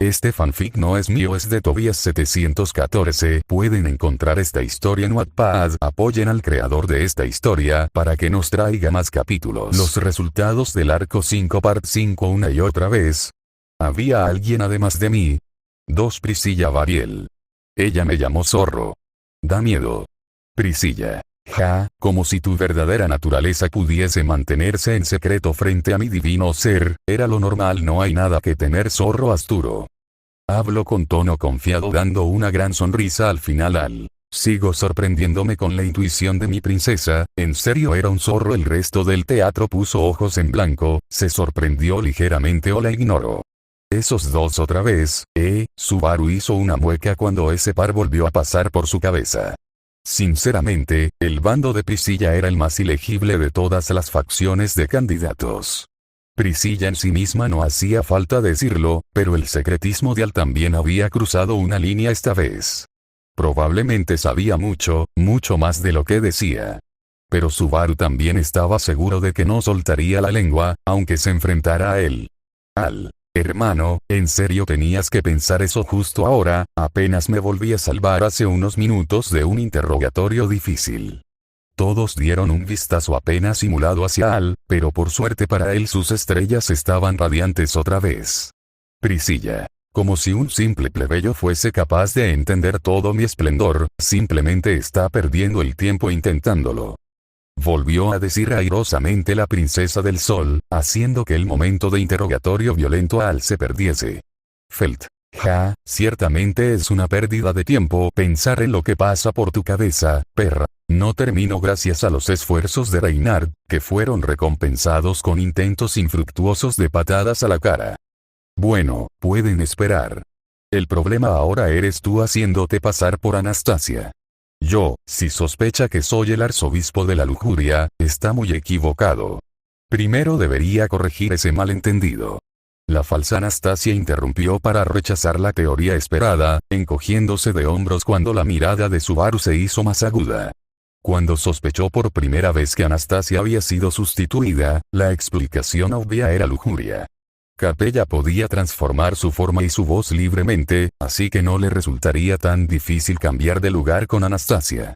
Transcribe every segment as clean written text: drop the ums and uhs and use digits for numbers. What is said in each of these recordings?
Este fanfic no es mío, es de Tobias714. Pueden encontrar esta historia en Wattpad. Apoyen al creador de esta historia para que nos traiga más capítulos. Los resultados del arco 5 part 5 una y otra vez. ¿Había alguien además de mí? 2. Priscilla Variel. Ella me llamó zorro. Da miedo. Priscilla. Ja, como si tu verdadera naturaleza pudiese mantenerse en secreto frente a mi divino ser, era lo normal, no hay nada que temer, zorro Asturo. Hablo con tono confiado dando una gran sonrisa al final. Sigo sorprendiéndome con la intuición de mi princesa. ¿En serio era un zorro? El resto del teatro puso ojos en blanco, se sorprendió ligeramente o la ignoró. Esos dos otra vez, Subaru hizo una mueca cuando ese par volvió a pasar por su cabeza. Sinceramente, el bando de Priscilla era el más ilegible de todas las facciones de candidatos. Priscilla en sí misma no hacía falta decirlo, pero el secretismo de Al también había cruzado una línea esta vez. Probablemente sabía mucho, mucho más de lo que decía. Pero Subaru también estaba seguro de que no soltaría la lengua, aunque se enfrentara a él. Al. Hermano, ¿en serio tenías que pensar eso justo ahora? Apenas me volví a salvar hace unos minutos de un interrogatorio difícil. Todos dieron un vistazo apenas simulado hacia Al, pero por suerte para él sus estrellas estaban radiantes otra vez. Priscilla. Como si un simple plebeyo fuese capaz de entender todo mi esplendor, simplemente está perdiendo el tiempo intentándolo. Volvió a decir airosamente la princesa del sol, haciendo que el momento de interrogatorio violento a Al se perdiese. Felt. Ja, ciertamente es una pérdida de tiempo pensar en lo que pasa por tu cabeza, perra. No termino gracias a los esfuerzos de Reynard, que fueron recompensados con intentos infructuosos de patadas a la cara. Bueno, pueden esperar. El problema ahora eres tú haciéndote pasar por Anastasia. Yo, si sospecha que soy el arzobispo de la lujuria, está muy equivocado. Primero debería corregir ese malentendido. La falsa Anastasia interrumpió para rechazar la teoría esperada, encogiéndose de hombros cuando la mirada de Subaru se hizo más aguda. Cuando sospechó por primera vez que Anastasia había sido sustituida, la explicación obvia era lujuria. Capella podía transformar su forma y su voz libremente, así que no le resultaría tan difícil cambiar de lugar con Anastasia.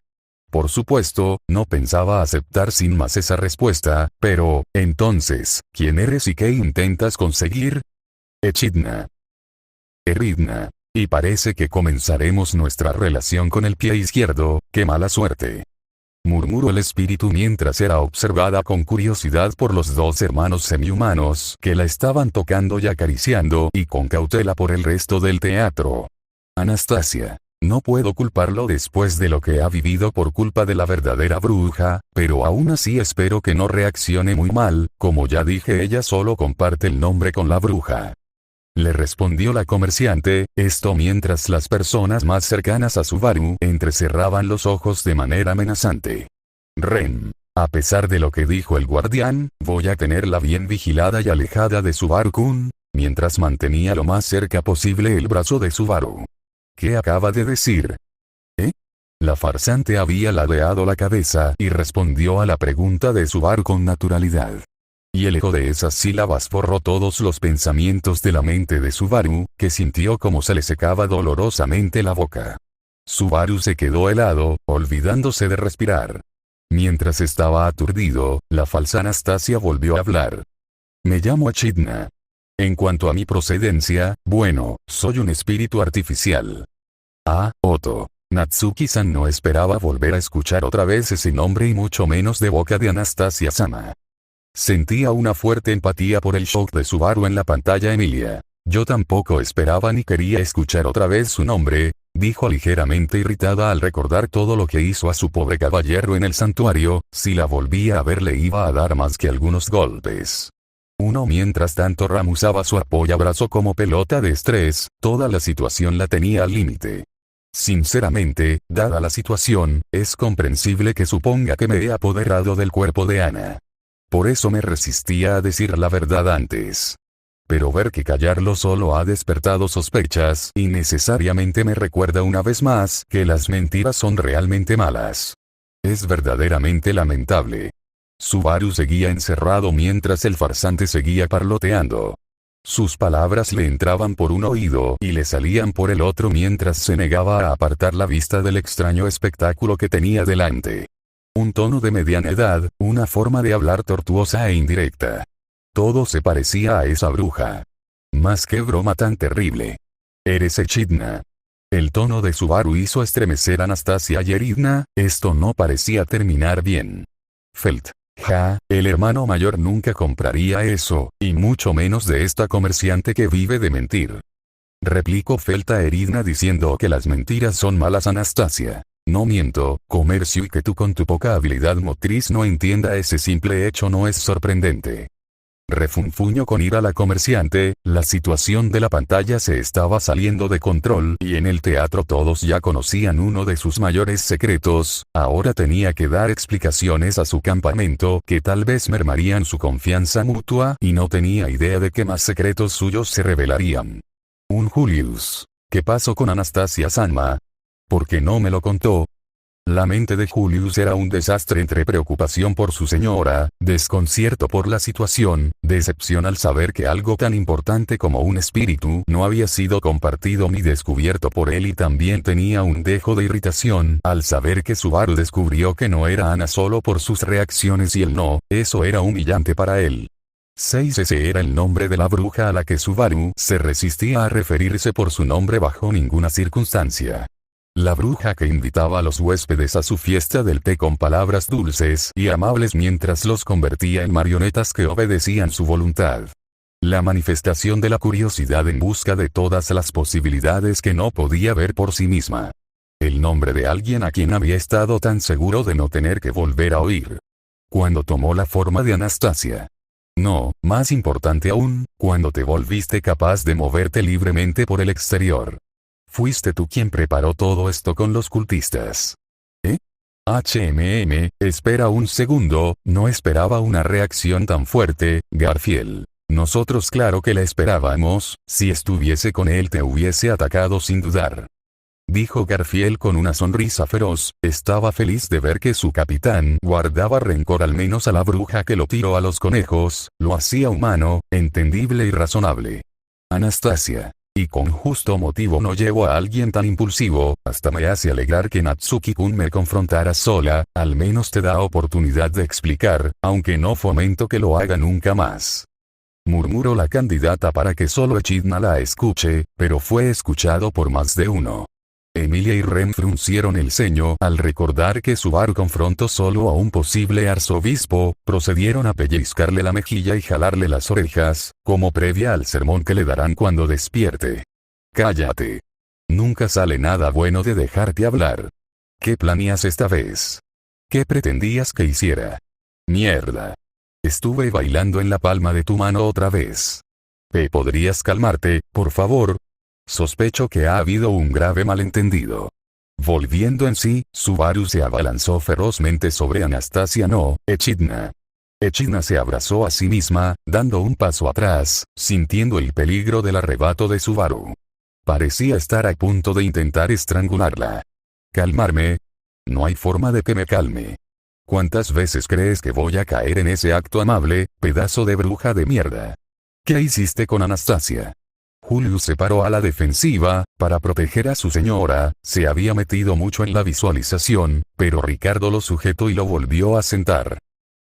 Por supuesto, no pensaba aceptar sin más esa respuesta, pero, entonces, ¿quién eres y qué intentas conseguir? Echidna. Eridna. Y parece que comenzaremos nuestra relación con el pie izquierdo, ¡qué mala suerte! Murmuró el espíritu mientras era observada con curiosidad por los dos hermanos semihumanos que la estaban tocando y acariciando y con cautela por el resto del teatro. Anastasia. No puedo culparlo después de lo que ha vivido por culpa de la verdadera bruja, pero aún así espero que no reaccione muy mal, como ya dije ella solo comparte el nombre con la bruja. Le respondió la comerciante, esto mientras las personas más cercanas a Subaru entrecerraban los ojos de manera amenazante. Ren. A pesar de lo que dijo el guardián, voy a tenerla bien vigilada y alejada de Subaru-kun, mientras mantenía lo más cerca posible el brazo de Subaru. ¿Qué acaba de decir? La farsante había ladeado la cabeza y respondió a la pregunta de Subaru con naturalidad. Y el eco de esas sílabas borró todos los pensamientos de la mente de Subaru, que sintió como se le secaba dolorosamente la boca. Subaru se quedó helado, olvidándose de respirar. Mientras estaba aturdido, la falsa Anastasia volvió a hablar. Me llamo Echidna. En cuanto a mi procedencia, bueno, soy un espíritu artificial. Otto. Natsuki-san no esperaba volver a escuchar otra vez ese nombre y mucho menos de boca de Anastasia-sama. Sentía una fuerte empatía por el shock de Subaru en la pantalla. Emilia. Yo tampoco esperaba ni quería escuchar otra vez su nombre, dijo ligeramente irritada al recordar todo lo que hizo a su pobre caballero en el santuario. Si la volvía a ver le iba a dar más que algunos golpes. Mientras tanto usaba su apoyabrazo como pelota de estrés, toda la situación la tenía al límite. Sinceramente, dada la situación, es comprensible que suponga que me he apoderado del cuerpo de Ana. Por eso me resistía a decir la verdad antes. Pero ver que callarlo solo ha despertado sospechas y necesariamente me recuerda una vez más que las mentiras son realmente malas. Es verdaderamente lamentable. Subaru seguía encerrado mientras el farsante seguía parloteando. Sus palabras le entraban por un oído y le salían por el otro mientras se negaba a apartar la vista del extraño espectáculo que tenía delante. Un tono de mediana edad, una forma de hablar tortuosa e indirecta. Todo se parecía a esa bruja. Más que broma tan terrible. Eres Echidna. El tono de Subaru hizo estremecer a Anastasia y Eridna, esto no parecía terminar bien. Felt. Ja, el hermano mayor nunca compraría eso, y mucho menos de esta comerciante que vive de mentir. Replicó Felt a Eridna diciendo que las mentiras son malas. Anastasia. No miento, comercio, y que tú con tu poca habilidad motriz no entienda ese simple hecho no es sorprendente. Refunfuñó con ira la comerciante, la situación de la pantalla se estaba saliendo de control y en el teatro todos ya conocían uno de sus mayores secretos, ahora tenía que dar explicaciones a su campamento que tal vez mermarían su confianza mutua y no tenía idea de qué más secretos suyos se revelarían. Julius. ¿Qué pasó con Anastasia Sanma? ¿Por qué no me lo contó? La mente de Julius era un desastre entre preocupación por su señora, desconcierto por la situación, decepción al saber que algo tan importante como un espíritu no había sido compartido ni descubierto por él, y también tenía un dejo de irritación al saber que Subaru descubrió que no era Ana solo por sus reacciones y él no, eso era humillante para él. 6. Ese era el nombre de la bruja a la que Subaru se resistía a referirse por su nombre bajo ninguna circunstancia. La bruja que invitaba a los huéspedes a su fiesta del té con palabras dulces y amables mientras los convertía en marionetas que obedecían su voluntad. La manifestación de la curiosidad en busca de todas las posibilidades que no podía ver por sí misma. El nombre de alguien a quien había estado tan seguro de no tener que volver a oír. Cuando tomó la forma de Anastasia. No, más importante aún, cuando te volviste capaz de moverte libremente por el exterior. Fuiste tú quien preparó todo esto con los cultistas. ¿Eh? Espera un segundo, no esperaba una reacción tan fuerte, Garfield. Nosotros claro que la esperábamos, si estuviese con él te hubiese atacado sin dudar. Dijo Garfield con una sonrisa feroz, estaba feliz de ver que su capitán guardaba rencor al menos a la bruja que lo tiró a los conejos, lo hacía humano, entendible y razonable. Anastasia. Y con justo motivo no llevo a alguien tan impulsivo, hasta me hace alegrar que Natsuki-kun me confrontara sola, al menos te da oportunidad de explicar, aunque no fomento que lo haga nunca más. Murmuró la candidata para que solo Echidna la escuche, pero fue escuchado por más de uno. Emilia y Ren fruncieron el ceño al recordar que Subaru confrontó solo a un posible arzobispo, procedieron a pellizcarle la mejilla y jalarle las orejas, como previa al sermón que le darán cuando despierte. Cállate. Nunca sale nada bueno de dejarte hablar. ¿Qué planeas esta vez? ¿Qué pretendías que hiciera? Mierda. Estuve bailando en la palma de tu mano otra vez. ¿Podrías calmarte, por favor? Sospecho que ha habido un grave malentendido. Volviendo en sí, Subaru se abalanzó ferozmente sobre Anastasia no, Echidna. Echidna se abrazó a sí misma, dando un paso atrás, sintiendo el peligro del arrebato de Subaru. Parecía estar a punto de intentar estrangularla. ¿Calmarme? No hay forma de que me calme. ¿Cuántas veces crees que voy a caer en ese acto amable, pedazo de bruja de mierda? ¿Qué hiciste con Anastasia? Julius se paró a la defensiva, para proteger a su señora, se había metido mucho en la visualización, pero Ricardo lo sujetó y lo volvió a sentar.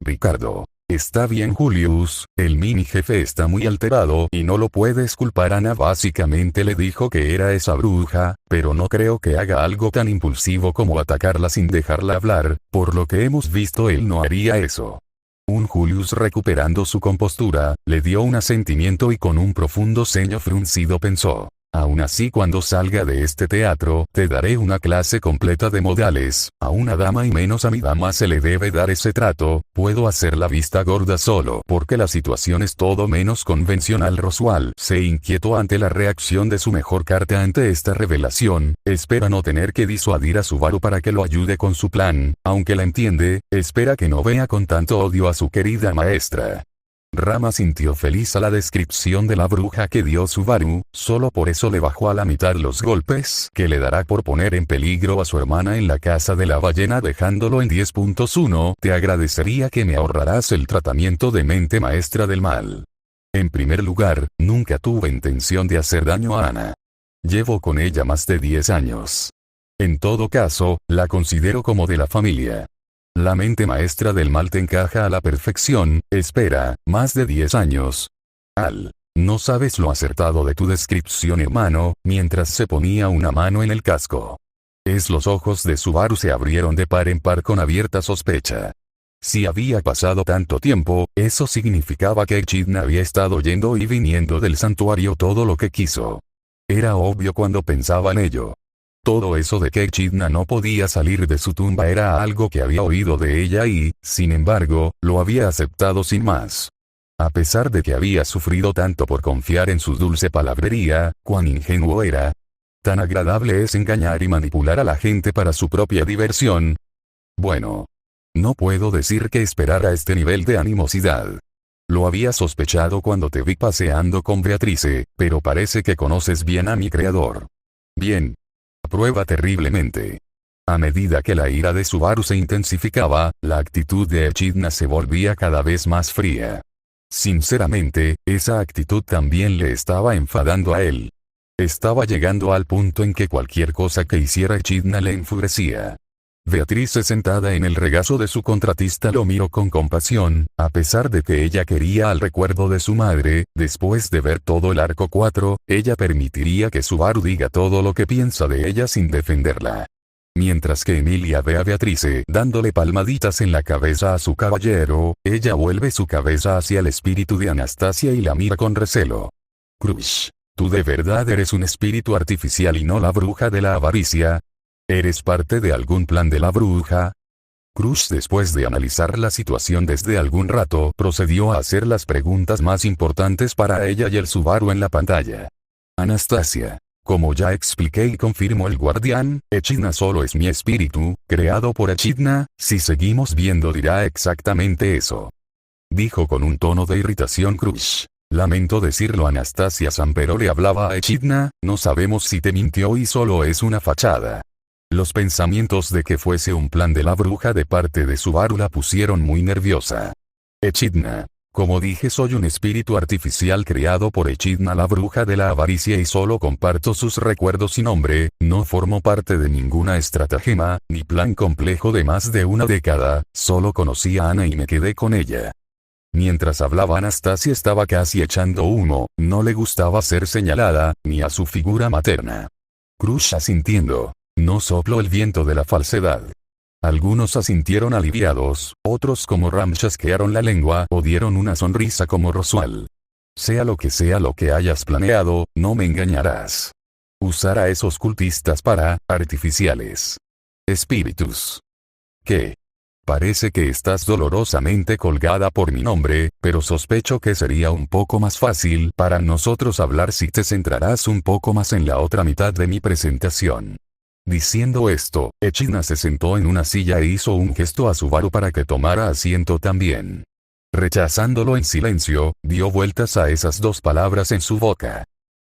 Ricardo. Está bien Julius, el mini jefe está muy alterado y no lo puedes culpar. Ana básicamente le dijo que era esa bruja, pero no creo que haga algo tan impulsivo como atacarla sin dejarla hablar, por lo que hemos visto él no haría eso. Julius recuperando su compostura, le dio un asentimiento y con un profundo ceño fruncido pensó. Aún así cuando salga de este teatro, te daré una clase completa de modales, a una dama y menos a mi dama se le debe dar ese trato, puedo hacer la vista gorda solo porque la situación es todo menos convencional. Roswell se inquietó ante la reacción de su mejor carta ante esta revelación, espera no tener que disuadir a Subaru para que lo ayude con su plan, aunque la entiende, espera que no vea con tanto odio a su querida maestra. Rama sintió feliz a la descripción de la bruja que dio Subaru, solo por eso le bajó a la mitad los golpes que le dará por poner en peligro a su hermana en la casa de la ballena dejándolo en 10.1. Te agradecería que me ahorrarás el tratamiento de mente maestra del mal. En primer lugar, nunca tuve intención de hacer daño a Ana. Llevo con ella más de 10 años. En todo caso, la considero como de la familia. La mente maestra del mal te encaja a la perfección. Espera, más de 10 años. No sabes lo acertado de tu descripción, hermano, mientras se ponía una mano en el casco. Los ojos de Subaru se abrieron de par en par con abierta sospecha. Si había pasado tanto tiempo, eso significaba que Echidna había estado yendo y viniendo del santuario todo lo que quiso. Era obvio cuando pensaba en ello. Todo eso de que Echidna no podía salir de su tumba era algo que había oído de ella y, sin embargo, lo había aceptado sin más. A pesar de que había sufrido tanto por confiar en su dulce palabrería, cuán ingenuo era. Tan agradable es engañar y manipular a la gente para su propia diversión. Bueno. No puedo decir que esperara este nivel de animosidad. Lo había sospechado cuando te vi paseando con Beatrice, pero parece que conoces bien a mi creador. Bien. Aprueba terriblemente. A medida que la ira de Subaru se intensificaba, la actitud de Echidna se volvía cada vez más fría. Sinceramente, esa actitud también le estaba enfadando a él. Estaba llegando al punto en que cualquier cosa que hiciera Echidna le enfurecía. Beatrice sentada en el regazo de su contratista lo miró con compasión, a pesar de que ella quería al recuerdo de su madre. Después de ver todo el arco 4, ella permitiría que Subaru diga todo lo que piensa de ella sin defenderla. Mientras que Emilia ve a Beatrice dándole palmaditas en la cabeza a su caballero, ella vuelve su cabeza hacia el espíritu de Anastasia y la mira con recelo. Crush, ¿tú de verdad eres un espíritu artificial y no la bruja de la avaricia? ¿Eres parte de algún plan de la bruja? Crush, después de analizar la situación desde algún rato, procedió a hacer las preguntas más importantes para ella y el Subaru en la pantalla. Anastasia. Como ya expliqué y confirmó el guardián, Echidna solo es mi espíritu, creado por Echidna. Si seguimos viendo dirá exactamente eso. Dijo con un tono de irritación Crush. Lamento decirlo, Anastasia-san, pero le hablaba a Echidna. No sabemos si te mintió y solo es una fachada. Los pensamientos de que fuese un plan de la bruja de parte de Subaru la pusieron muy nerviosa. Echidna. Como dije, soy un espíritu artificial creado por Echidna, la bruja de la avaricia, y solo comparto sus recuerdos y nombre. No formo parte de ninguna estratagema, ni plan complejo de más de una década. Solo conocí a Ana y me quedé con ella. Mientras hablaba, Anastasia estaba casi echando humo. No le gustaba ser señalada, ni a su figura materna. Crush asintiendo. No sopló el viento de la falsedad. Algunos asintieron aliviados, otros como Ram chasquearon la lengua o dieron una sonrisa como Roswell. Sea lo que hayas planeado, no me engañarás. Usar a esos cultistas para, artificiales. Espíritus. ¿Qué? Parece que estás dolorosamente colgada por mi nombre, pero sospecho que sería un poco más fácil para nosotros hablar si te centrarás un poco más en la otra mitad de mi presentación. Diciendo esto, Echidna se sentó en una silla e hizo un gesto a Subaru para que tomara asiento también. Rechazándolo en silencio, dio vueltas a esas dos palabras en su boca.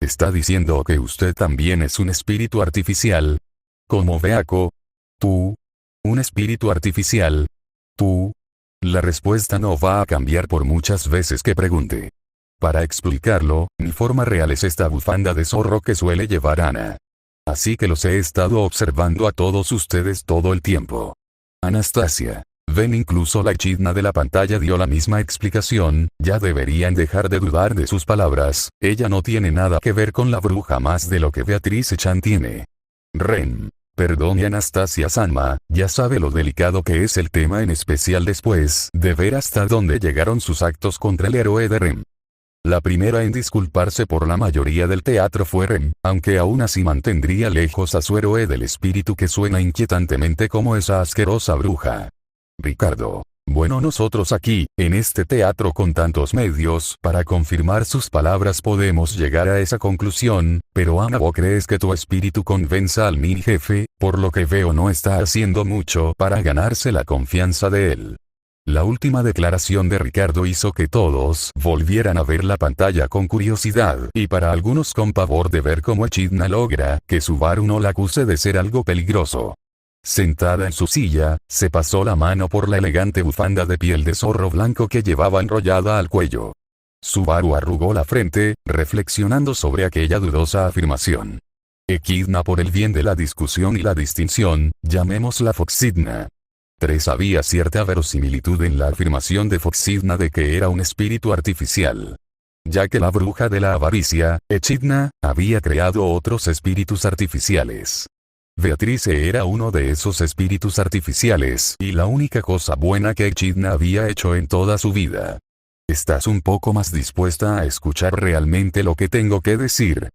¿Está diciendo que usted también es un espíritu artificial? ¿Como Beako? ¿Tú? ¿Un espíritu artificial? ¿Tú? La respuesta no va a cambiar por muchas veces que pregunte. Para explicarlo, mi forma real es esta bufanda de zorro que suele llevar Ana. Así que los he estado observando a todos ustedes todo el tiempo. Anastasia. Ven, incluso la Echidna de la pantalla dio la misma explicación. Ya deberían dejar de dudar de sus palabras. Ella no tiene nada que ver con la bruja más de lo que Beatrice-chan tiene. Ren. Perdone, Anastasia-sanma, ya sabe lo delicado que es el tema, en especial después de ver hasta dónde llegaron sus actos contra el héroe de Ren. La primera en disculparse por la mayoría del teatro fue Ren, aunque aún así mantendría lejos a su héroe del espíritu que suena inquietantemente como esa asquerosa bruja. Ricardo. Bueno, nosotros aquí, en este teatro con tantos medios para confirmar sus palabras, podemos llegar a esa conclusión, pero Ana, ¿vos crees que tu espíritu convenza al mini jefe? Por lo que veo no está haciendo mucho para ganarse la confianza de él. La última declaración de Ricardo hizo que todos volvieran a ver la pantalla con curiosidad, y para algunos con pavor de ver cómo Echidna logra que Subaru no la acuse de ser algo peligroso. Sentada en su silla, se pasó la mano por la elegante bufanda de piel de zorro blanco que llevaba enrollada al cuello. Subaru arrugó la frente, reflexionando sobre aquella dudosa afirmación. Echidna, por el bien de la discusión y la distinción, llamémosla Foxidna. 3. Había cierta verosimilitud en la afirmación de Foxidna de que era un espíritu artificial. Ya que la bruja de la avaricia, Echidna, había creado otros espíritus artificiales. Beatrice era uno de esos espíritus artificiales y la única cosa buena que Echidna había hecho en toda su vida. ¿Estás un poco más dispuesta a escuchar realmente lo que tengo que decir?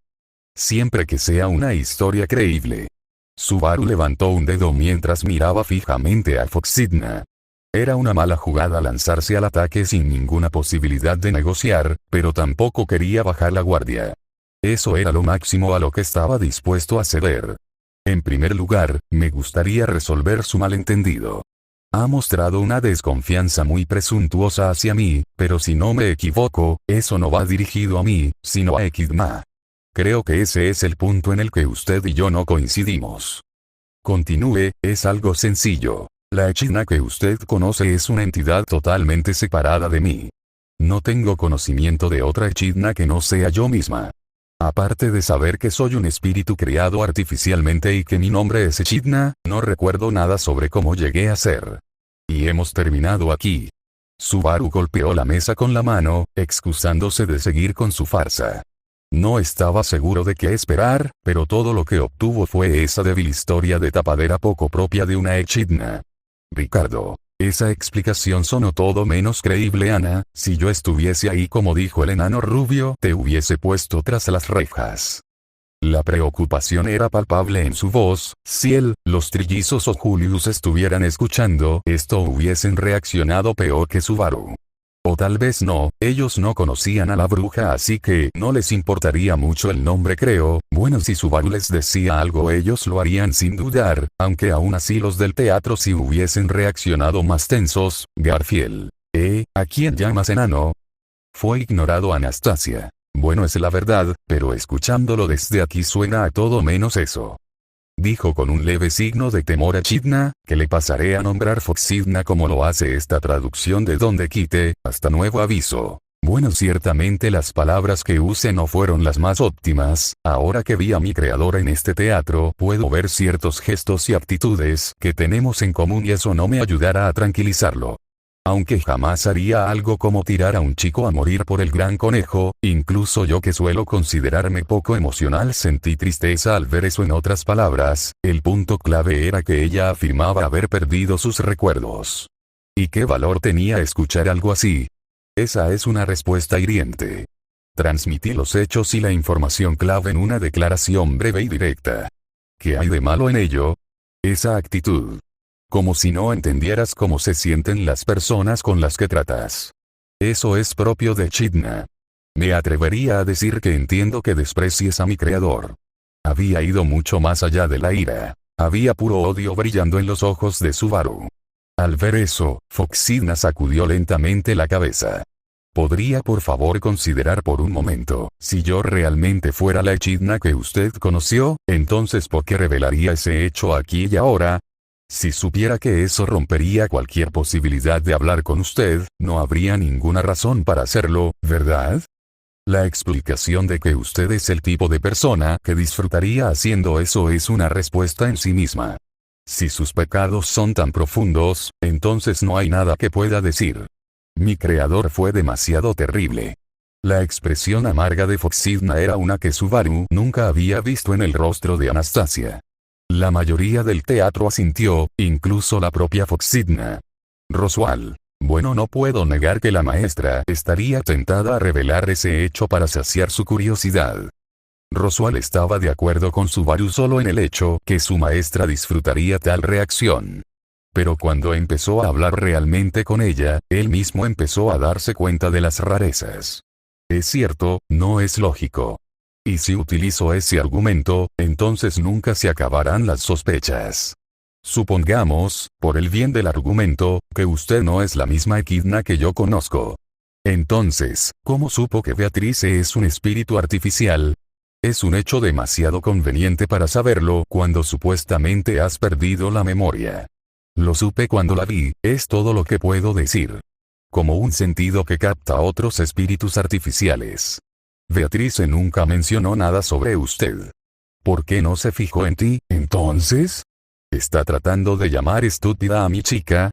Siempre que sea una historia creíble. Subaru levantó un dedo mientras miraba fijamente a Foxidna. Era una mala jugada lanzarse al ataque sin ninguna posibilidad de negociar, pero tampoco quería bajar la guardia. Eso era lo máximo a lo que estaba dispuesto a ceder. En primer lugar, me gustaría resolver su malentendido. Ha mostrado una desconfianza muy presuntuosa hacia mí, pero si no me equivoco, eso no va dirigido a mí, sino a Echidna. Creo que ese es el punto en el que usted y yo no coincidimos. Continúe, es algo sencillo. La Echidna que usted conoce es una entidad totalmente separada de mí. No tengo conocimiento de otra Echidna que no sea yo misma. Aparte de saber que soy un espíritu creado artificialmente y que mi nombre es Echidna, no recuerdo nada sobre cómo llegué a ser. Y hemos terminado aquí. Subaru golpeó la mesa con la mano, excusándose de seguir con su farsa. No estaba seguro de qué esperar, pero todo lo que obtuvo fue esa débil historia de tapadera poco propia de una Echidna. Ricardo. Esa explicación sonó todo menos creíble. Ana, si yo estuviese ahí como dijo el enano rubio, te hubiese puesto tras las rejas. La preocupación era palpable en su voz. Si él, los trillizos o Julius estuvieran escuchando esto, hubiesen reaccionado peor que Subaru. O tal vez no, ellos no conocían a la bruja, así que no les importaría mucho el nombre, creo. Bueno, si Subaru les decía algo ellos lo harían sin dudar, aunque aún así los del teatro sí hubiesen reaccionado más tensos. Garfield. ¿A quién llamas enano? Fue ignorado Anastasia. Bueno, es la verdad, pero escuchándolo desde aquí suena a todo menos eso. Dijo con un leve signo de temor a Echidna, que le pasaré a nombrar Foxidna como lo hace esta traducción de Donde Quite, hasta nuevo aviso. Bueno, ciertamente las palabras que use no fueron las más óptimas. Ahora que vi a mi creadora en este teatro, puedo ver ciertos gestos y actitudes que tenemos en común y eso no me ayudará a tranquilizarlo. Aunque jamás haría algo como tirar a un chico a morir por el gran conejo, incluso yo que suelo considerarme poco emocional sentí tristeza al ver eso. En otras palabras, el punto clave era que ella afirmaba haber perdido sus recuerdos. ¿Y qué valor tenía escuchar algo así? Esa es una respuesta hiriente. Transmití los hechos y la información clave en una declaración breve y directa. ¿Qué hay de malo en ello? Esa actitud. Como si no entendieras cómo se sienten las personas con las que tratas. Eso es propio de Echidna. Me atrevería a decir que entiendo que desprecies a mi creador. Había ido mucho más allá de la ira. Había puro odio brillando en los ojos de Subaru. Al ver eso, Foxidna sacudió lentamente la cabeza. ¿Podría por favor considerar por un momento, si yo realmente fuera la Echidna que usted conoció, entonces por qué revelaría ese hecho aquí y ahora? Si supiera que eso rompería cualquier posibilidad de hablar con usted, no habría ninguna razón para hacerlo, ¿verdad? La explicación de que usted es el tipo de persona que disfrutaría haciendo eso es una respuesta en sí misma. Si sus pecados son tan profundos, entonces no hay nada que pueda decir. Mi creador fue demasiado terrible. La expresión amarga de Foxidna era una que Subaru nunca había visto en el rostro de Anastasia. La mayoría del teatro asintió, incluso la propia Foxidna. Roswell. Bueno, no puedo negar que la maestra estaría tentada a revelar ese hecho para saciar su curiosidad. Roswell estaba de acuerdo con Subaru solo en el hecho que su maestra disfrutaría tal reacción. Pero cuando empezó a hablar realmente con ella, él mismo empezó a darse cuenta de las rarezas. Es cierto, no es lógico. Y si utilizo ese argumento, entonces nunca se acabarán las sospechas. Supongamos, por el bien del argumento, que usted no es la misma Echidna que yo conozco. Entonces, ¿cómo supo que Beatrice es un espíritu artificial? Es un hecho demasiado conveniente para saberlo cuando supuestamente has perdido la memoria. Lo supe cuando la vi, es todo lo que puedo decir. como un sentido que capta otros espíritus artificiales. Beatrice nunca mencionó nada sobre usted. ¿Por qué no se fijó en ti, entonces? ¿Está tratando de llamar estúpida a mi chica?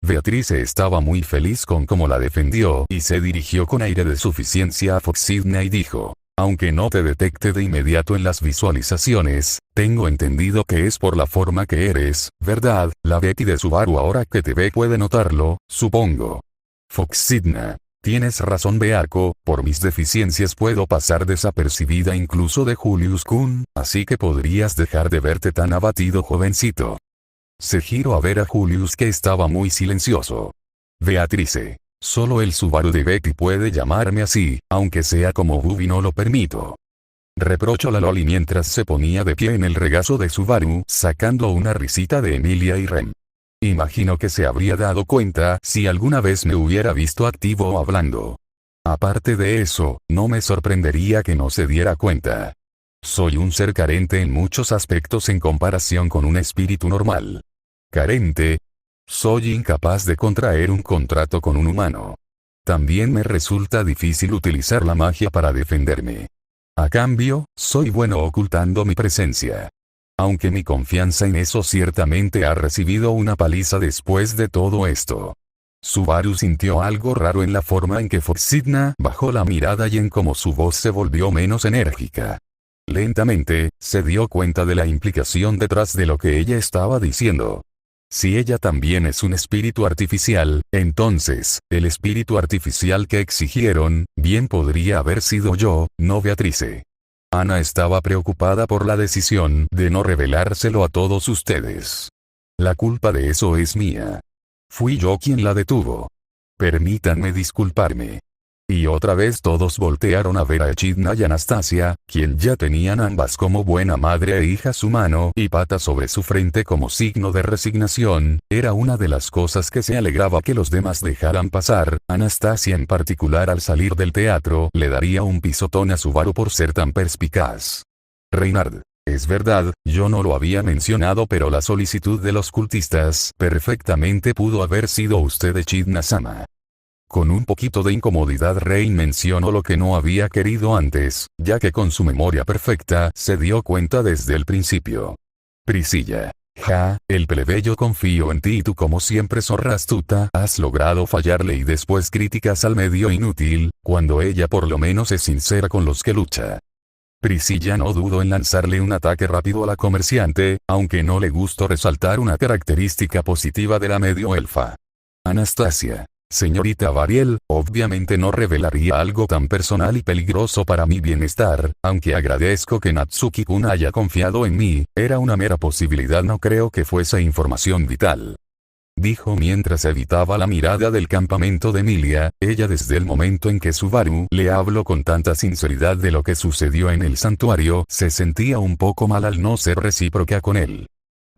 Beatrice estaba muy feliz con cómo la defendió y se dirigió con aire de suficiencia a Fox Sidney y dijo: aunque no te detecte de inmediato en las visualizaciones, tengo entendido que es por la forma que eres, ¿verdad? La Betty de Subaru ahora que te ve puede notarlo, supongo. Fox Sidney: tienes razón Beako, por mis deficiencias puedo pasar desapercibida incluso de Julius-kun, así que podrías dejar de verte tan abatido jovencito. Se giró a ver a Julius que estaba muy silencioso. Beatrice: solo el Subaru de Betty puede llamarme así, aunque sea como Bubi no lo permito. Reprochó la Loli mientras se ponía de pie en el regazo de Subaru, sacando una risita de Emilia y Rem. Imagino que se habría dado cuenta si alguna vez me hubiera visto activo o hablando. Aparte de eso, no me sorprendería que no se diera cuenta. Soy un ser carente en muchos aspectos en comparación con un espíritu normal. ¿Carente? Soy incapaz de contraer un contrato con un humano. También me resulta difícil utilizar la magia para defenderme. A cambio, soy bueno ocultando mi presencia. Aunque mi confianza en eso ciertamente ha recibido una paliza después de todo esto. Subaru sintió algo raro en la forma en que Fox Sidney bajó la mirada y en cómo su voz se volvió menos enérgica. Lentamente, se dio cuenta de la implicación detrás de lo que ella estaba diciendo. Si ella también es un espíritu artificial, entonces, el espíritu artificial que exigieron, bien podría haber sido yo, no Beatrice. Ana estaba preocupada por la decisión de no revelárselo a todos ustedes. La culpa de eso es mía. Fui yo quien la detuvo. Permítanme disculparme. Y otra vez todos voltearon a ver a Echidna y Anastasia, quien ya tenían ambas como buena madre e hija su mano y pata sobre su frente como signo de resignación. Era una de las cosas que se alegraba que los demás dejaran pasar. Anastasia en particular al salir del teatro le daría un pisotón a Subaru por ser tan perspicaz. Reynard: es verdad, yo no lo había mencionado pero la solicitud de los cultistas perfectamente pudo haber sido usted Echidna-sama. Con un poquito de incomodidad Rein mencionó lo que no había querido antes, ya que con su memoria perfecta se dio cuenta desde el principio. Priscilla: ja, el plebeyo confío en ti y tú como siempre zorra astuta has logrado fallarle y después críticas al medio inútil, cuando ella por lo menos es sincera con los que lucha. Priscilla no dudó en lanzarle un ataque rápido a la comerciante, aunque no le gustó resaltar una característica positiva de la medio elfa. Anastasia: señorita Variel, obviamente no revelaría algo tan personal y peligroso para mi bienestar, aunque agradezco que Natsuki-kun haya confiado en mí, era una mera posibilidad, no creo que fuese información vital. Dijo mientras evitaba la mirada del campamento de Emilia. Ella desde el momento en que Subaru le habló con tanta sinceridad de lo que sucedió en el santuario, se sentía un poco mal al no ser recíproca con él.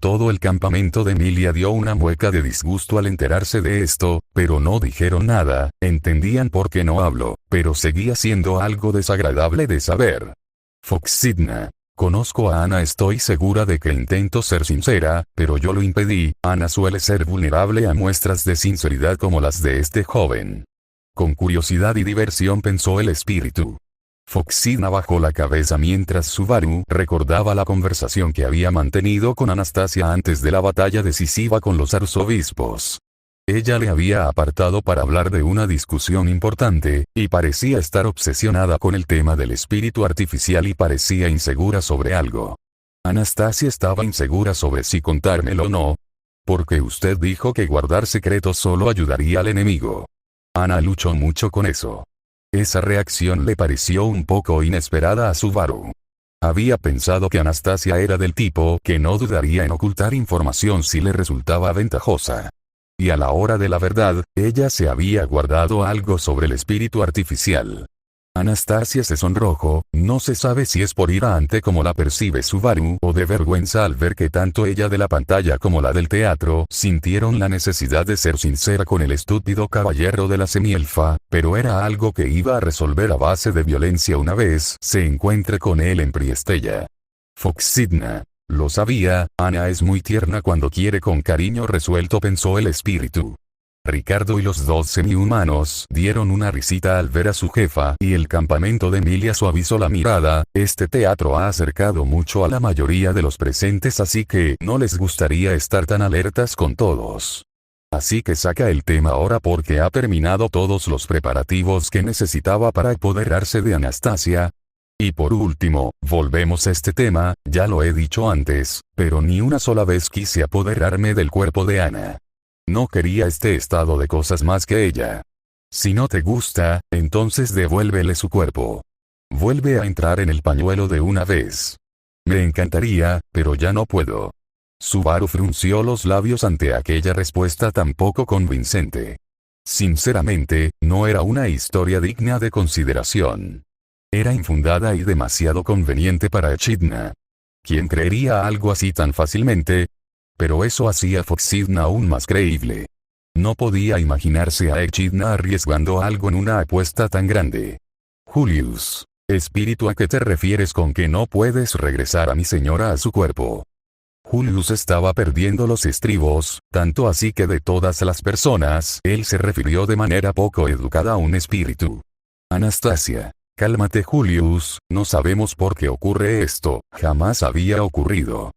Todo el campamento de Emilia dio una mueca de disgusto al enterarse de esto, pero no dijeron nada, entendían por qué no habló, pero seguía siendo algo desagradable de saber. Fox Sidney: conozco a Ana, estoy segura de que intento ser sincera, pero yo lo impedí. Ana suele ser vulnerable a muestras de sinceridad como las de este joven. Con curiosidad y diversión pensó el espíritu. Fox Sidney bajó la cabeza mientras Subaru recordaba la conversación que había mantenido con Anastasia antes de la batalla decisiva con los arzobispos. Ella le había apartado para hablar de una discusión importante, y parecía estar obsesionada con el tema del espíritu artificial y parecía insegura sobre algo. Anastasia estaba insegura sobre si contármelo o no. Porque usted dijo que guardar secretos solo ayudaría al enemigo. Ana luchó mucho con eso. Esa reacción le pareció un poco inesperada a Subaru. Había pensado que Anastasia era del tipo que no dudaría en ocultar información si le resultaba ventajosa. Y a la hora de la verdad, ella se había guardado algo sobre el espíritu artificial. Anastasia se sonrojó, no se sabe si es por ira ante cómo la percibe Subaru o de vergüenza al ver que tanto ella de la pantalla como la del teatro sintieron la necesidad de ser sincera con el estúpido caballero de la semielfa, pero era algo que iba a resolver a base de violencia una vez se encuentre con él en Priestella. Fox Sidney: lo sabía, Ana es muy tierna cuando quiere con cariño resuelto, pensó el espíritu. Ricardo y los dos semi-humanos dieron una risita al ver a su jefa y el campamento de Emilia suavizó la mirada. Este teatro ha acercado mucho a la mayoría de los presentes, así que no les gustaría estar tan alertas con todos. Así que saca el tema ahora porque ha terminado todos los preparativos que necesitaba para apoderarse de Anastasia. Y por último, volvemos a este tema, ya lo he dicho antes, pero ni una sola vez quise apoderarme del cuerpo de Ana. No quería este estado de cosas más que ella. Si no te gusta, entonces devuélvele su cuerpo. Vuelve a entrar en el pañuelo de una vez. Me encantaría, pero ya no puedo. Subaru frunció los labios ante aquella respuesta tan poco convincente. Sinceramente, no era una historia digna de consideración. Era infundada y demasiado conveniente para Echidna. ¿Quién creería algo así tan fácilmente? Pero eso hacía a Foxidna aún más creíble. No podía imaginarse a Echidna arriesgando algo en una apuesta tan grande. Julius, espíritu, ¿a qué te refieres con que no puedes regresar a mi señora a su cuerpo? Julius estaba perdiendo los estribos, tanto así que de todas las personas, él se refirió de manera poco educada a un espíritu. Anastasia. Cálmate, Julius, no sabemos por qué ocurre esto, jamás había ocurrido.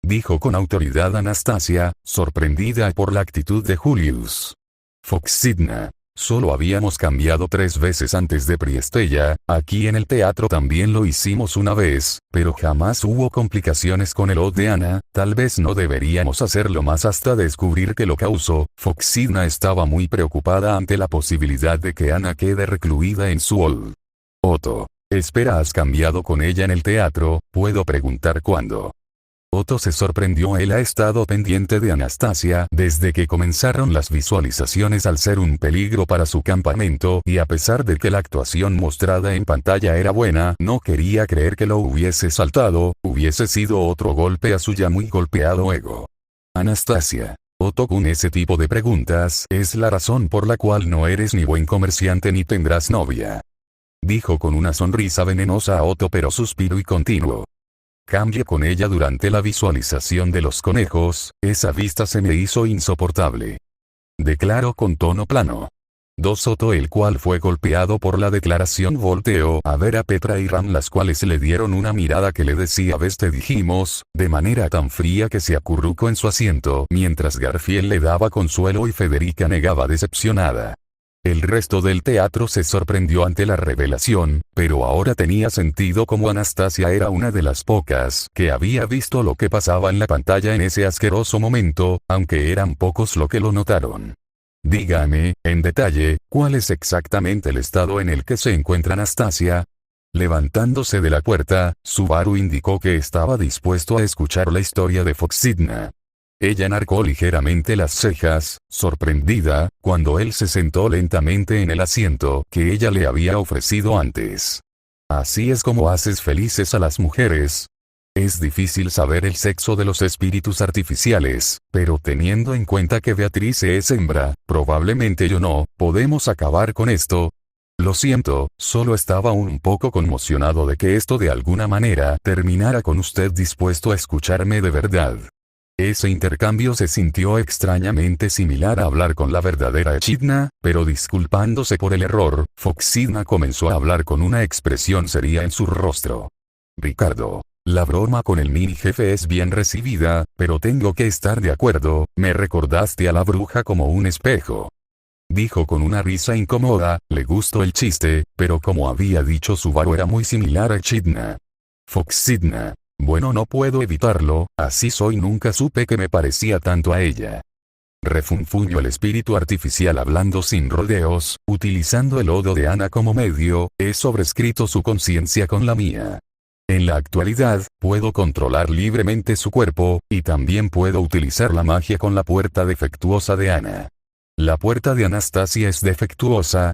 Dijo con autoridad Anastasia, sorprendida por la actitud de Julius. Foxidna. Solo habíamos cambiado 3 veces antes de Priestella, aquí en el teatro también lo hicimos una vez, pero jamás hubo complicaciones con el od de Ana, tal vez no deberíamos hacerlo más hasta descubrir qué lo causó. Foxidna estaba muy preocupada ante la posibilidad de que Ana quede recluida en su od. Otto. Espera, ¿has cambiado con ella en el teatro? ¿Puedo preguntar cuándo? Otto se sorprendió. Él ha estado pendiente de Anastasia desde que comenzaron las visualizaciones al ser un peligro para su campamento, y a pesar de que la actuación mostrada en pantalla era buena, no quería creer que lo hubiese saltado. Hubiese sido otro golpe a su ya muy golpeado ego. Anastasia. Otto, con ese tipo de preguntas es la razón por la cual no eres ni buen comerciante ni tendrás novia. Dijo con una sonrisa venenosa a Otto, pero suspiró y continuó. Cambié con ella durante la visualización de los conejos, esa vista se me hizo insoportable. Declaró con tono plano. Otto, el cual fue golpeado por la declaración, volteó a ver a Petra y Ram, las cuales le dieron una mirada que le decía ves te dijimos, de manera tan fría que se acurrucó en su asiento mientras Garfield le daba consuelo y Federica negaba decepcionada. El resto del teatro se sorprendió ante la revelación, pero ahora tenía sentido como Anastasia era una de las pocas que había visto lo que pasaba en la pantalla en ese asqueroso momento, aunque eran pocos los que lo notaron. Dígame, en detalle, ¿cuál es exactamente el estado en el que se encuentra Anastasia? Levantándose de la puerta, Subaru indicó que estaba dispuesto a escuchar la historia de Foxidna. Ella enarcó ligeramente las cejas, sorprendida, cuando él se sentó lentamente en el asiento que ella le había ofrecido antes. ¿Así es como haces felices a las mujeres? Es difícil saber el sexo de los espíritus artificiales, pero teniendo en cuenta que Beatriz es hembra, probablemente yo no, podemos acabar con esto. Lo siento, solo estaba un poco conmocionado de que esto de alguna manera terminara con usted dispuesto a escucharme de verdad. Ese intercambio se sintió extrañamente similar a hablar con la verdadera Echidna, pero disculpándose por el error, Foxidna comenzó a hablar con una expresión seria en su rostro. Ricardo, la broma con el mini jefe es bien recibida, pero tengo que estar de acuerdo, me recordaste a la bruja como un espejo. Dijo con una risa incómoda, le gustó el chiste, pero como había dicho Subaru era muy similar a Echidna. Foxidna. Bueno, no puedo evitarlo, así soy, nunca supe que me parecía tanto a ella. Refunfuñó el espíritu artificial hablando sin rodeos, utilizando el lodo de Ana como medio, he sobrescrito su conciencia con la mía. En la actualidad, puedo controlar libremente su cuerpo, y también puedo utilizar la magia con la puerta defectuosa de Ana. La puerta de Anastasia es defectuosa.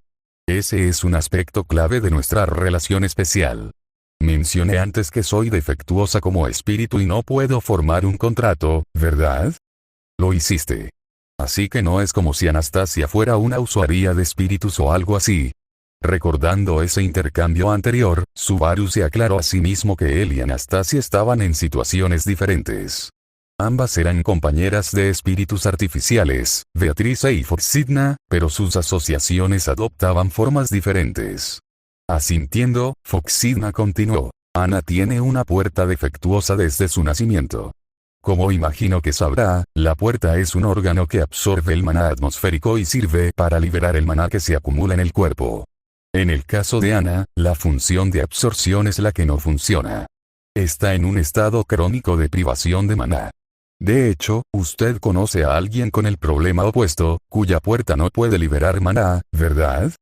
Ese es un aspecto clave de nuestra relación especial. Mencioné antes que soy defectuosa como espíritu y no puedo formar un contrato, ¿verdad? Lo hiciste. Así que no es como si Anastasia fuera una usuaria de espíritus o algo así. Recordando ese intercambio anterior, Subaru se aclaró a sí mismo que él y Anastasia estaban en situaciones diferentes. Ambas eran compañeras de espíritus artificiales, Beatrice y Foxidna, pero sus asociaciones adoptaban formas diferentes. Asintiendo, Foxidna continuó. Ana tiene una puerta defectuosa desde su nacimiento. Como imagino que sabrá, la puerta es un órgano que absorbe el maná atmosférico y sirve para liberar el maná que se acumula en el cuerpo. En el caso de Ana, la función de absorción es la que no funciona. Está en un estado crónico de privación de maná. De hecho, usted conoce a alguien con el problema opuesto, cuya puerta no puede liberar maná, ¿verdad?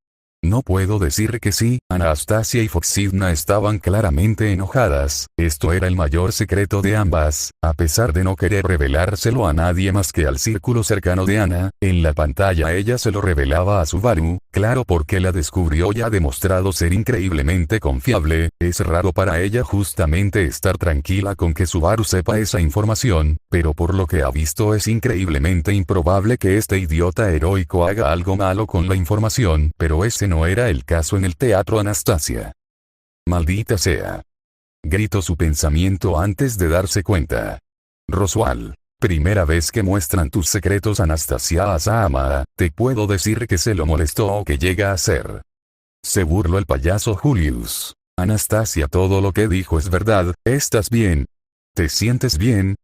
No puedo decir que sí. Anastasia y Foxidna estaban claramente enojadas, esto era el mayor secreto de ambas, a pesar de no querer revelárselo a nadie más que al círculo cercano de Ana. En la pantalla ella se lo revelaba a Subaru, claro, porque la descubrió y ha demostrado ser increíblemente confiable. Es raro para ella justamente estar tranquila con que Subaru sepa esa información, pero por lo que ha visto es increíblemente improbable que este idiota heroico haga algo malo con la información, pero ese no era el caso en el teatro. Anastasia. Maldita sea. Gritó su pensamiento antes de darse cuenta. Roswell. Primera vez que muestran tus secretos, Anastasia Asama, te puedo decir que se lo molestó o que llega a ser. Se burló el payaso Julius. Anastasia, todo lo que dijo es verdad. ¿Estás bien? ¿Te sientes bien?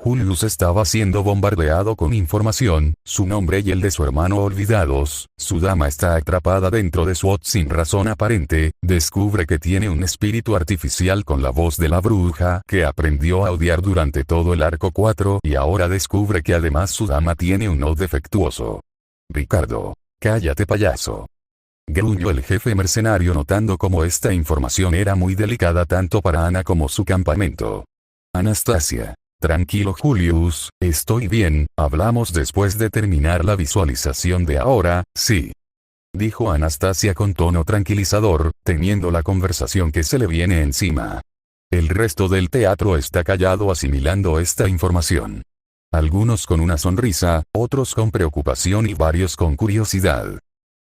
Julius estaba siendo bombardeado con información, su nombre y el de su hermano olvidados, su dama está atrapada dentro de SWAT sin razón aparente, descubre que tiene un espíritu artificial con la voz de la bruja que aprendió a odiar durante todo el arco 4 y ahora descubre que además su dama tiene un no defectuoso. Ricardo. Cállate, payaso. Gruñó el jefe mercenario notando cómo esta información era muy delicada tanto para Ana como su campamento. Anastasia. Tranquilo Julius, estoy bien, hablamos después de terminar la visualización de ahora, sí. Dijo Anastasia con tono tranquilizador, temiendo la conversación que se le viene encima. El resto del teatro está callado asimilando esta información. Algunos con una sonrisa, otros con preocupación y varios con curiosidad.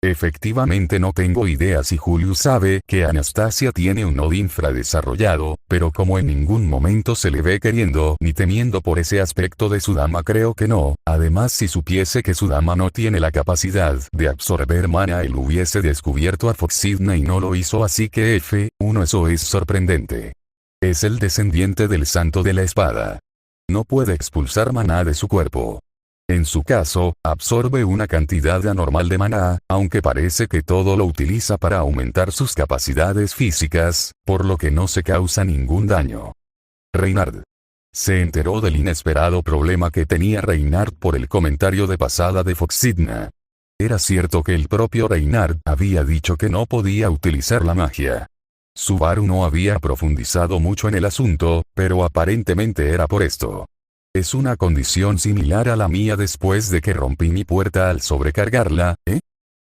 Efectivamente no tengo idea si Julius sabe que Anastasia tiene un nodo infradesarrollado, pero como en ningún momento se le ve queriendo ni temiendo por ese aspecto de su dama, creo que no. Además, si supiese que su dama no tiene la capacidad de absorber mana, él hubiese descubierto a Foxidna y no lo hizo, así que F1 eso es sorprendente. Es el descendiente del santo de la espada. No puede expulsar maná de su cuerpo. En su caso, absorbe una cantidad anormal de maná, aunque parece que todo lo utiliza para aumentar sus capacidades físicas, por lo que no se causa ningún daño. Reinhard. Se enteró del inesperado problema que tenía Reinhard por el comentario de pasada de Foxidna. Era cierto que el propio Reinhard había dicho que no podía utilizar la magia. Subaru no había profundizado mucho en el asunto, pero aparentemente era por esto. Es una condición similar a la mía después de que rompí mi puerta al sobrecargarla, ¿eh?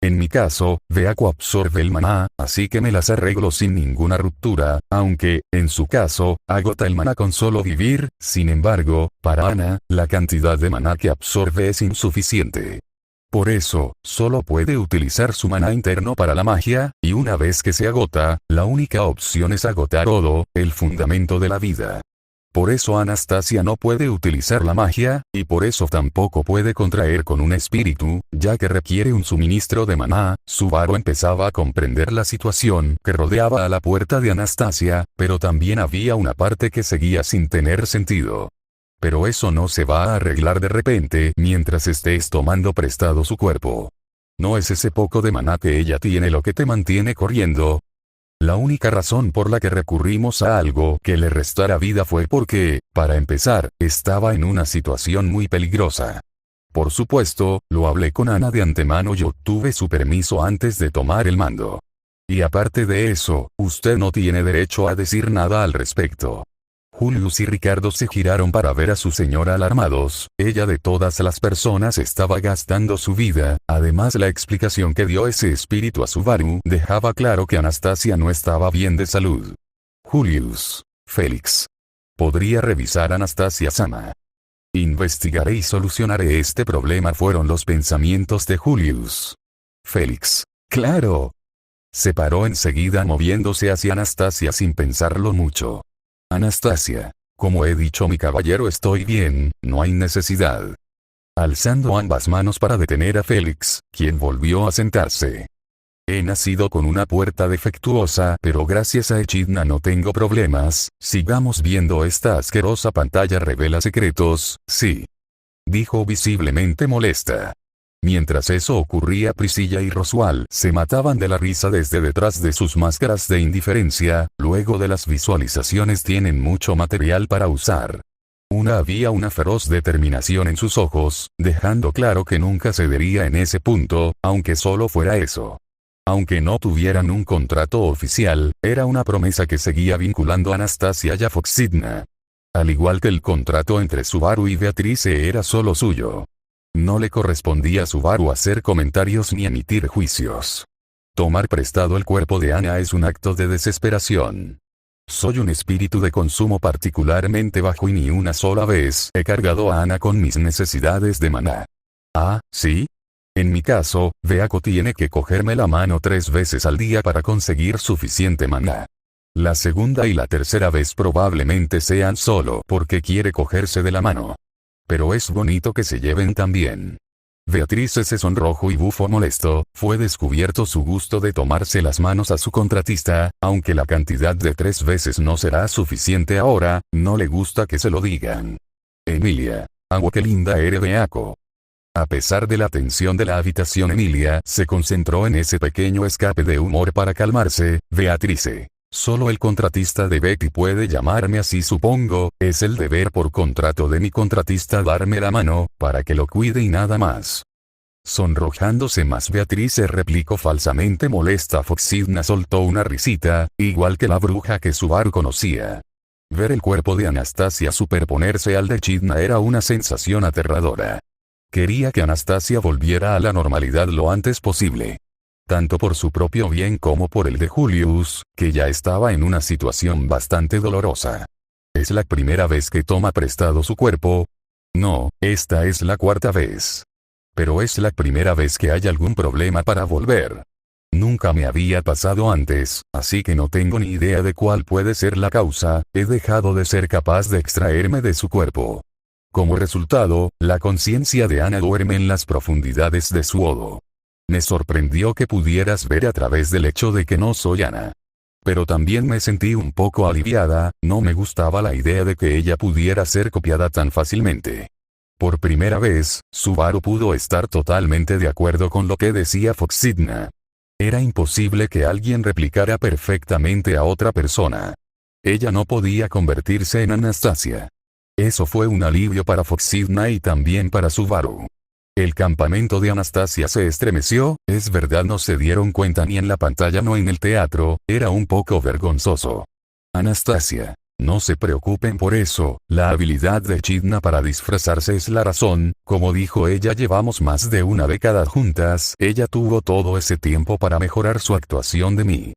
En mi caso, Beaco absorbe el maná, así que me las arreglo sin ninguna ruptura, aunque, en su caso, agota el maná con solo vivir. Sin embargo, para Ana, la cantidad de maná que absorbe es insuficiente. Por eso, solo puede utilizar su maná interno para la magia, y una vez que se agota, la única opción es agotar todo, el fundamento de la vida. Por eso Anastasia no puede utilizar la magia, y por eso tampoco puede contraer con un espíritu, ya que requiere un suministro de maná. Subaru empezaba a comprender la situación que rodeaba a la puerta de Anastasia, pero también había una parte que seguía sin tener sentido. Pero eso no se va a arreglar de repente mientras estés tomando prestado su cuerpo. No es ese poco de maná que ella tiene lo que te mantiene corriendo. La única razón por la que recurrimos a algo que le restara vida fue porque, para empezar, estaba en una situación muy peligrosa. Por supuesto, lo hablé con Ana de antemano y obtuve su permiso antes de tomar el mando. Y aparte de eso, usted no tiene derecho a decir nada al respecto. Julius y Ricardo se giraron para ver a su señora alarmados. Ella de todas las personas estaba gastando su vida. Además, la explicación que dio ese espíritu a Subaru dejaba claro que Anastasia no estaba bien de salud. Julius. Félix. ¿Podría revisar a Anastasia-sama? Investigaré y solucionaré este problema, fueron los pensamientos de Julius. Félix. Claro. Se paró enseguida moviéndose hacia Anastasia sin pensarlo mucho. Anastasia. Como he dicho mi caballero, estoy bien, no hay necesidad. Alzando ambas manos para detener a Félix, quien volvió a sentarse. He nacido con una puerta defectuosa, pero gracias a Echidna no tengo problemas. Sigamos viendo. Esta asquerosa pantalla revela secretos, sí. Dijo visiblemente molesta. Mientras eso ocurría, Priscilla y Roswell se mataban de la risa desde detrás de sus máscaras de indiferencia. Luego de las visualizaciones tienen mucho material para usar. Había una feroz determinación en sus ojos, dejando claro que nunca cedería en ese punto, aunque solo fuera eso. Aunque no tuvieran un contrato oficial, era una promesa que seguía vinculando a Anastasia y a Foxidna. Al igual que el contrato entre Subaru y Beatrice era solo suyo. No le correspondía a Subaru hacer comentarios ni emitir juicios. Tomar prestado el cuerpo de Ana es un acto de desesperación. Soy un espíritu de consumo particularmente bajo y ni una sola vez he cargado a Ana con mis necesidades de maná. Ah, ¿sí? En mi caso, Beako tiene que cogerme la mano 3 veces al día para conseguir suficiente maná. La segunda y la tercera vez probablemente sean solo porque quiere cogerse de la mano. Pero es bonito que se lleven también. Beatrice se sonrojó y bufó molesto. Fue descubierto su gusto de tomarse las manos a su contratista, aunque la cantidad de 3 veces no será suficiente ahora, no le gusta que se lo digan. Emilia. Agua que linda eres, Beako. A pesar de la tensión de la habitación, Emilia se concentró en ese pequeño escape de humor para calmarse. Beatrice. Solo el contratista de Betty puede llamarme así, supongo. Es el deber por contrato de mi contratista darme la mano, para que lo cuide y nada más. Sonrojándose más, Beatrice replicó falsamente molesta. Foxidna soltó una risita, igual que la bruja que Subaru conocía. Ver el cuerpo de Anastasia superponerse al de Echidna era una sensación aterradora. Quería que Anastasia volviera a la normalidad lo antes posible. Tanto por su propio bien como por el de Julius, que ya estaba en una situación bastante dolorosa. ¿Es la primera vez que toma prestado su cuerpo? No, esta es la 4ª vez. Pero es la primera vez que hay algún problema para volver. Nunca me había pasado antes, así que no tengo ni idea de cuál puede ser la causa. He dejado de ser capaz de extraerme de su cuerpo. Como resultado, la conciencia de Ana duerme en las profundidades de su odo. Me sorprendió que pudieras ver a través del hecho de que no soy Ana. Pero también me sentí un poco aliviada. No me gustaba la idea de que ella pudiera ser copiada tan fácilmente. Por primera vez, Subaru pudo estar totalmente de acuerdo con lo que decía Foxidna. Era imposible que alguien replicara perfectamente a otra persona. Ella no podía convertirse en Anastasia. Eso fue un alivio para Foxidna y también para Subaru. El campamento de Anastasia se estremeció. Es verdad, no se dieron cuenta ni en la pantalla ni en el teatro. Era un poco vergonzoso. Anastasia. No se preocupen por eso, la habilidad de Echidna para disfrazarse es la razón. Como dijo ella, llevamos más de una década juntas. Ella tuvo todo ese tiempo para mejorar su actuación de mí.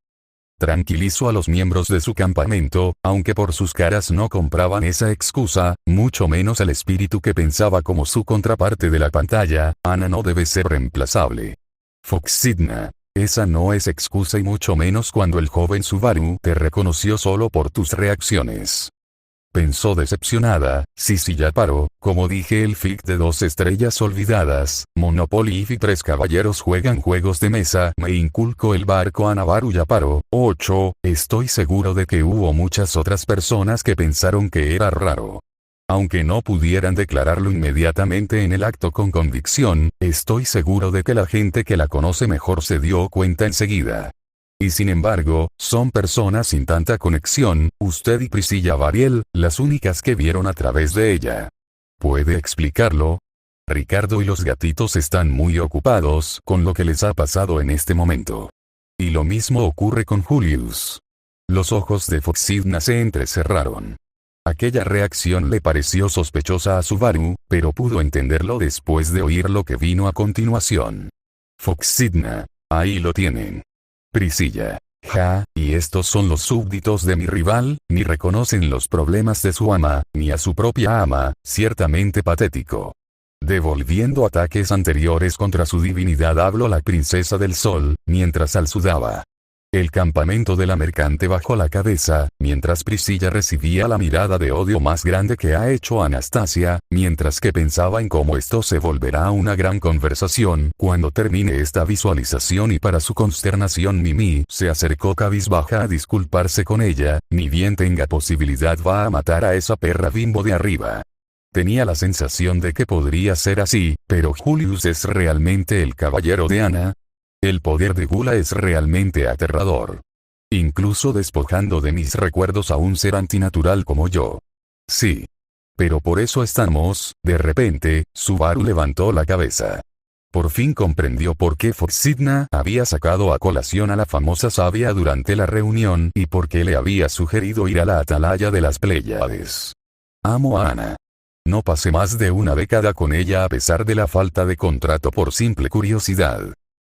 Tranquilizó a los miembros de su campamento, aunque por sus caras no compraban esa excusa, mucho menos el espíritu que pensaba como su contraparte de la pantalla. Ana no debe ser reemplazable. Foxidna. Esa no es excusa, y mucho menos cuando el joven Subaru te reconoció solo por tus reacciones. Pensó decepcionada. Sí, ya paró. Como dije, el FIC de 2 estrellas olvidadas, Monopoly y 3 caballeros juegan juegos de mesa. Me inculcó el barco a Navarro, ya paró. 8. Estoy seguro de que hubo muchas otras personas que pensaron que era raro. Aunque no pudieran declararlo inmediatamente en el acto con convicción, estoy seguro de que la gente que la conoce mejor se dio cuenta enseguida. Y sin embargo, son personas sin tanta conexión, usted y Priscilla Variel, las únicas que vieron a través de ella. ¿Puede explicarlo? Ricardo y los gatitos están muy ocupados con lo que les ha pasado en este momento. Y lo mismo ocurre con Julius. Los ojos de Foxidna se entrecerraron. Aquella reacción le pareció sospechosa a Subaru, pero pudo entenderlo después de oír lo que vino a continuación. Foxidna. Ahí lo tienen. Priscilla. Ja, y estos son los súbditos de mi rival, ni reconocen los problemas de su ama, ni a su propia ama, ciertamente patético. Devolviendo ataques anteriores contra su divinidad, habló la princesa del sol, mientras sudaba. El campamento de la mercante bajó la cabeza, mientras Priscilla recibía la mirada de odio más grande que ha hecho Anastasia, mientras que pensaba en cómo esto se volverá una gran conversación cuando termine esta visualización, y para su consternación Mimi se acercó cabizbaja a disculparse con ella. Ni bien tenga posibilidad va a matar a esa perra bimbo de arriba. Tenía la sensación de que podría ser así, pero Julius es realmente el caballero de Ana. El poder de Gula es realmente aterrador. Incluso despojando de mis recuerdos a un ser antinatural como yo. Sí. Pero por eso estamos. De repente, Subaru levantó la cabeza. Por fin comprendió por qué Foxidna había sacado a colación a la famosa sabia durante la reunión y por qué le había sugerido ir a la atalaya de las Pléyades. Amo a Ana. No pasé más de una década con ella a pesar de la falta de contrato por simple curiosidad.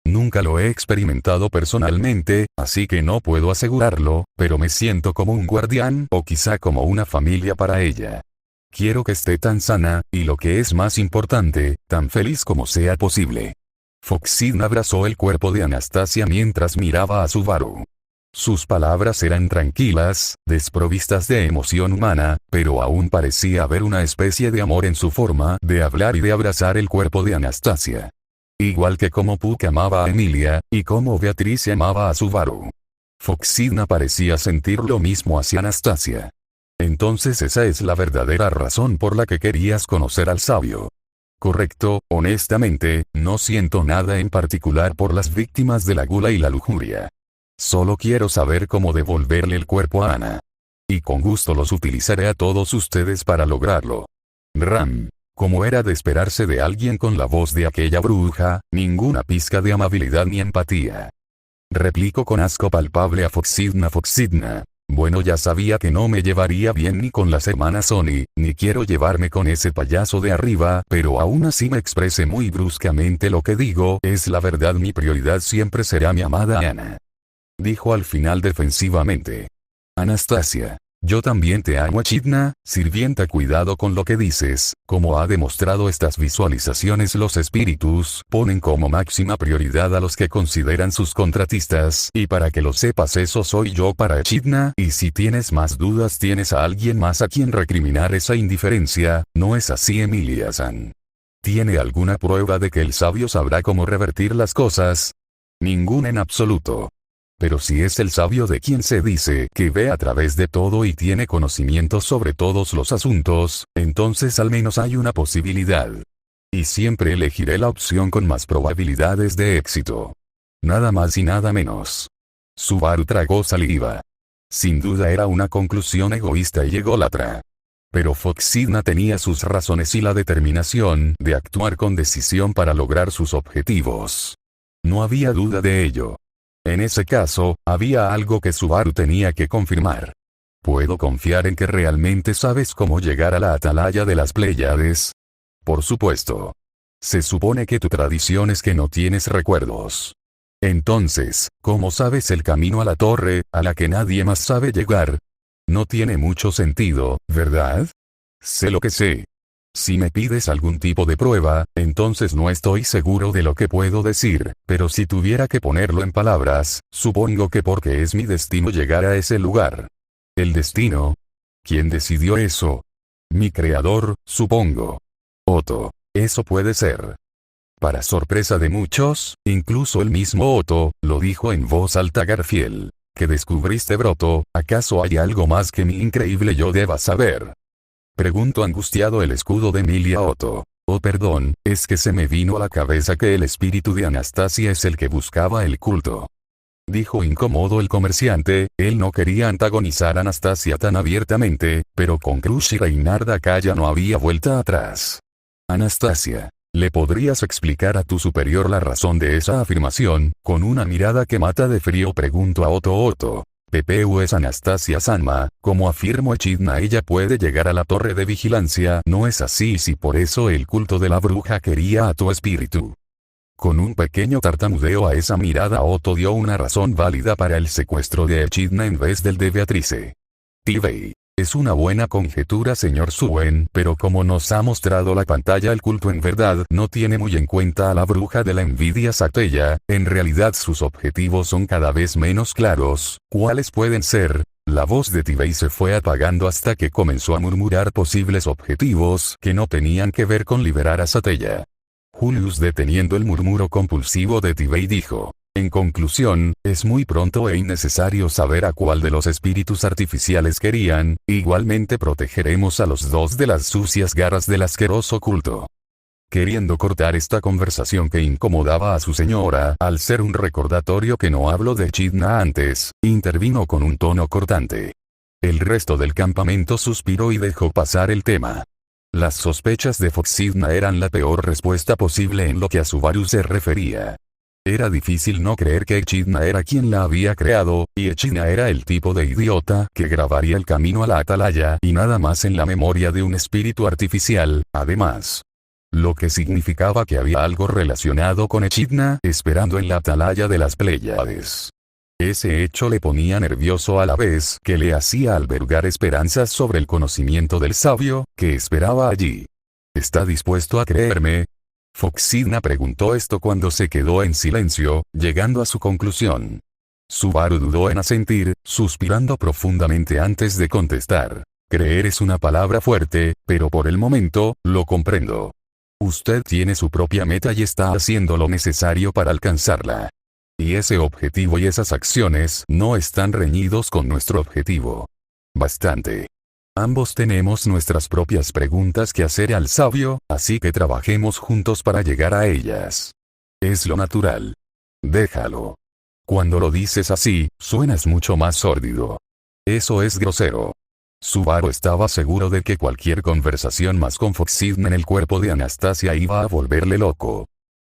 Nunca lo he experimentado personalmente, así que no puedo asegurarlo, pero me siento como un guardián o quizá como una familia para ella. Quiero que esté tan sana, y lo que es más importante, tan feliz como sea posible. Foxidna abrazó el cuerpo de Anastasia mientras miraba a Subaru. Sus palabras eran tranquilas, desprovistas de emoción humana, pero aún parecía haber una especie de amor en su forma de hablar y de abrazar el cuerpo de Anastasia. Igual que como Puck amaba a Emilia, y como Beatriz amaba a Subaru. Foxidna parecía sentir lo mismo hacia Anastasia. Entonces esa es la verdadera razón por la que querías conocer al sabio. Correcto, honestamente, no siento nada en particular por las víctimas de la gula y la lujuria. Solo quiero saber cómo devolverle el cuerpo a Ana. Y con gusto los utilizaré a todos ustedes para lograrlo. Ram. Como era de esperarse de alguien con la voz de aquella bruja, ninguna pizca de amabilidad ni empatía. Replicó con asco palpable a Foxidna. Bueno, ya sabía que no me llevaría bien ni con las hermanas Sony, ni quiero llevarme con ese payaso de arriba, pero aún así me expresé muy bruscamente lo que digo, es la verdad, mi prioridad siempre será mi amada Ana. Dijo al final defensivamente. Anastasia. Yo también te amo, Echidna, sirvienta, cuidado con lo que dices. Como ha demostrado estas visualizaciones, los espíritus ponen como máxima prioridad a los que consideran sus contratistas, y para que lo sepas, eso soy yo para Echidna, y si tienes más dudas tienes a alguien más a quien recriminar esa indiferencia, ¿no es así, Emilia-san? ¿Tiene alguna prueba de que el sabio sabrá cómo revertir las cosas? Ninguna en absoluto. Pero si es el sabio de quien se dice que ve a través de todo y tiene conocimiento sobre todos los asuntos, entonces al menos hay una posibilidad. Y siempre elegiré la opción con más probabilidades de éxito. Nada más y nada menos. Subaru tragó saliva. Sin duda era una conclusión egoísta y ególatra. Pero Foxidna tenía sus razones y la determinación de actuar con decisión para lograr sus objetivos. No había duda de ello. En ese caso, había algo que Subaru tenía que confirmar. ¿Puedo confiar en que realmente sabes cómo llegar a la atalaya de las Pléyades? Por supuesto. Se supone que tu tradición es que no tienes recuerdos. Entonces, ¿cómo sabes el camino a la torre, a la que nadie más sabe llegar? No tiene mucho sentido, ¿verdad? Sé lo que sé. Si me pides algún tipo de prueba, entonces no estoy seguro de lo que puedo decir, pero si tuviera que ponerlo en palabras, supongo que porque es mi destino llegar a ese lugar. ¿El destino? ¿Quién decidió eso? Mi creador, supongo. Otto. Eso puede ser. Para sorpresa de muchos, incluso el mismo Otto, lo dijo en voz alta Garfield. ¿Qué descubriste, Broto? ¿Acaso hay algo más que mi increíble yo deba saber? Preguntó angustiado el escudo de Emilia Otto. Oh, perdón, es que se me vino a la cabeza que el espíritu de Anastasia es el que buscaba el culto. Dijo incómodo el comerciante. Él no quería antagonizar a Anastasia tan abiertamente, pero con Crush y Reinarda acá ya no había vuelta atrás. Anastasia, ¿le podrías explicar a tu superior la razón de esa afirmación? Con una mirada que mata de frío preguntó a Otto. PPU es Anastasia Sanma, como afirmó Echidna, ella puede llegar a la torre de vigilancia, ¿no es así? Si por eso el culto de la bruja quería a tu espíritu. Con un pequeño tartamudeo a esa mirada, Otto dio una razón válida para el secuestro de Echidna en vez del de Beatrice. Tivei. Es una buena conjetura, señor Suen, pero como nos ha mostrado la pantalla, el culto en verdad no tiene muy en cuenta a la bruja de la envidia Satella. En realidad sus objetivos son cada vez menos claros. ¿Cuáles pueden ser? La voz de Tibey se fue apagando hasta que comenzó a murmurar posibles objetivos que no tenían que ver con liberar a Satella. Julius, deteniendo el murmuro compulsivo de Tibey, dijo: en conclusión, es muy pronto e innecesario saber a cuál de los espíritus artificiales querían. Igualmente protegeremos a los dos de las sucias garras del asqueroso culto. Queriendo cortar esta conversación que incomodaba a su señora, al ser un recordatorio que no habló de Echidna antes, intervino con un tono cortante. El resto del campamento suspiró y dejó pasar el tema. Las sospechas de Foxidna eran la peor respuesta posible en lo que a Subaru se refería. Era difícil no creer que Echidna era quien la había creado, y Echidna era el tipo de idiota que grabaría el camino a la atalaya y nada más en la memoria de un espíritu artificial, además. Lo que significaba que había algo relacionado con Echidna esperando en la atalaya de las Pléyades. Ese hecho le ponía nervioso a la vez que le hacía albergar esperanzas sobre el conocimiento del sabio que esperaba allí. ¿Está dispuesto a creerme? Foxidna preguntó esto cuando se quedó en silencio, llegando a su conclusión. Subaru dudó en asentir, suspirando profundamente antes de contestar. Creer es una palabra fuerte, pero por el momento, lo comprendo. Usted tiene su propia meta y está haciendo lo necesario para alcanzarla. Y ese objetivo y esas acciones no están reñidos con nuestro objetivo. Bastante. Ambos tenemos nuestras propias preguntas que hacer al sabio, así que trabajemos juntos para llegar a ellas. Es lo natural. Déjalo. Cuando lo dices así, suenas mucho más sórdido. Eso es grosero. Subaru estaba seguro de que cualquier conversación más con Foxidna en el cuerpo de Anastasia iba a volverle loco.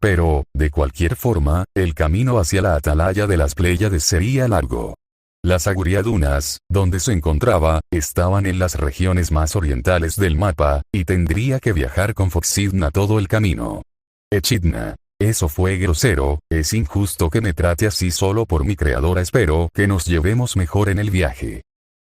Pero, de cualquier forma, el camino hacia la atalaya de las Pléyades sería largo. Las Aguriadunas, donde se encontraba, estaban en las regiones más orientales del mapa, y tendría que viajar con Foxidna todo el camino. Echidna. Eso fue grosero, es injusto que me trate así solo por mi creadora. Espero que nos llevemos mejor en el viaje.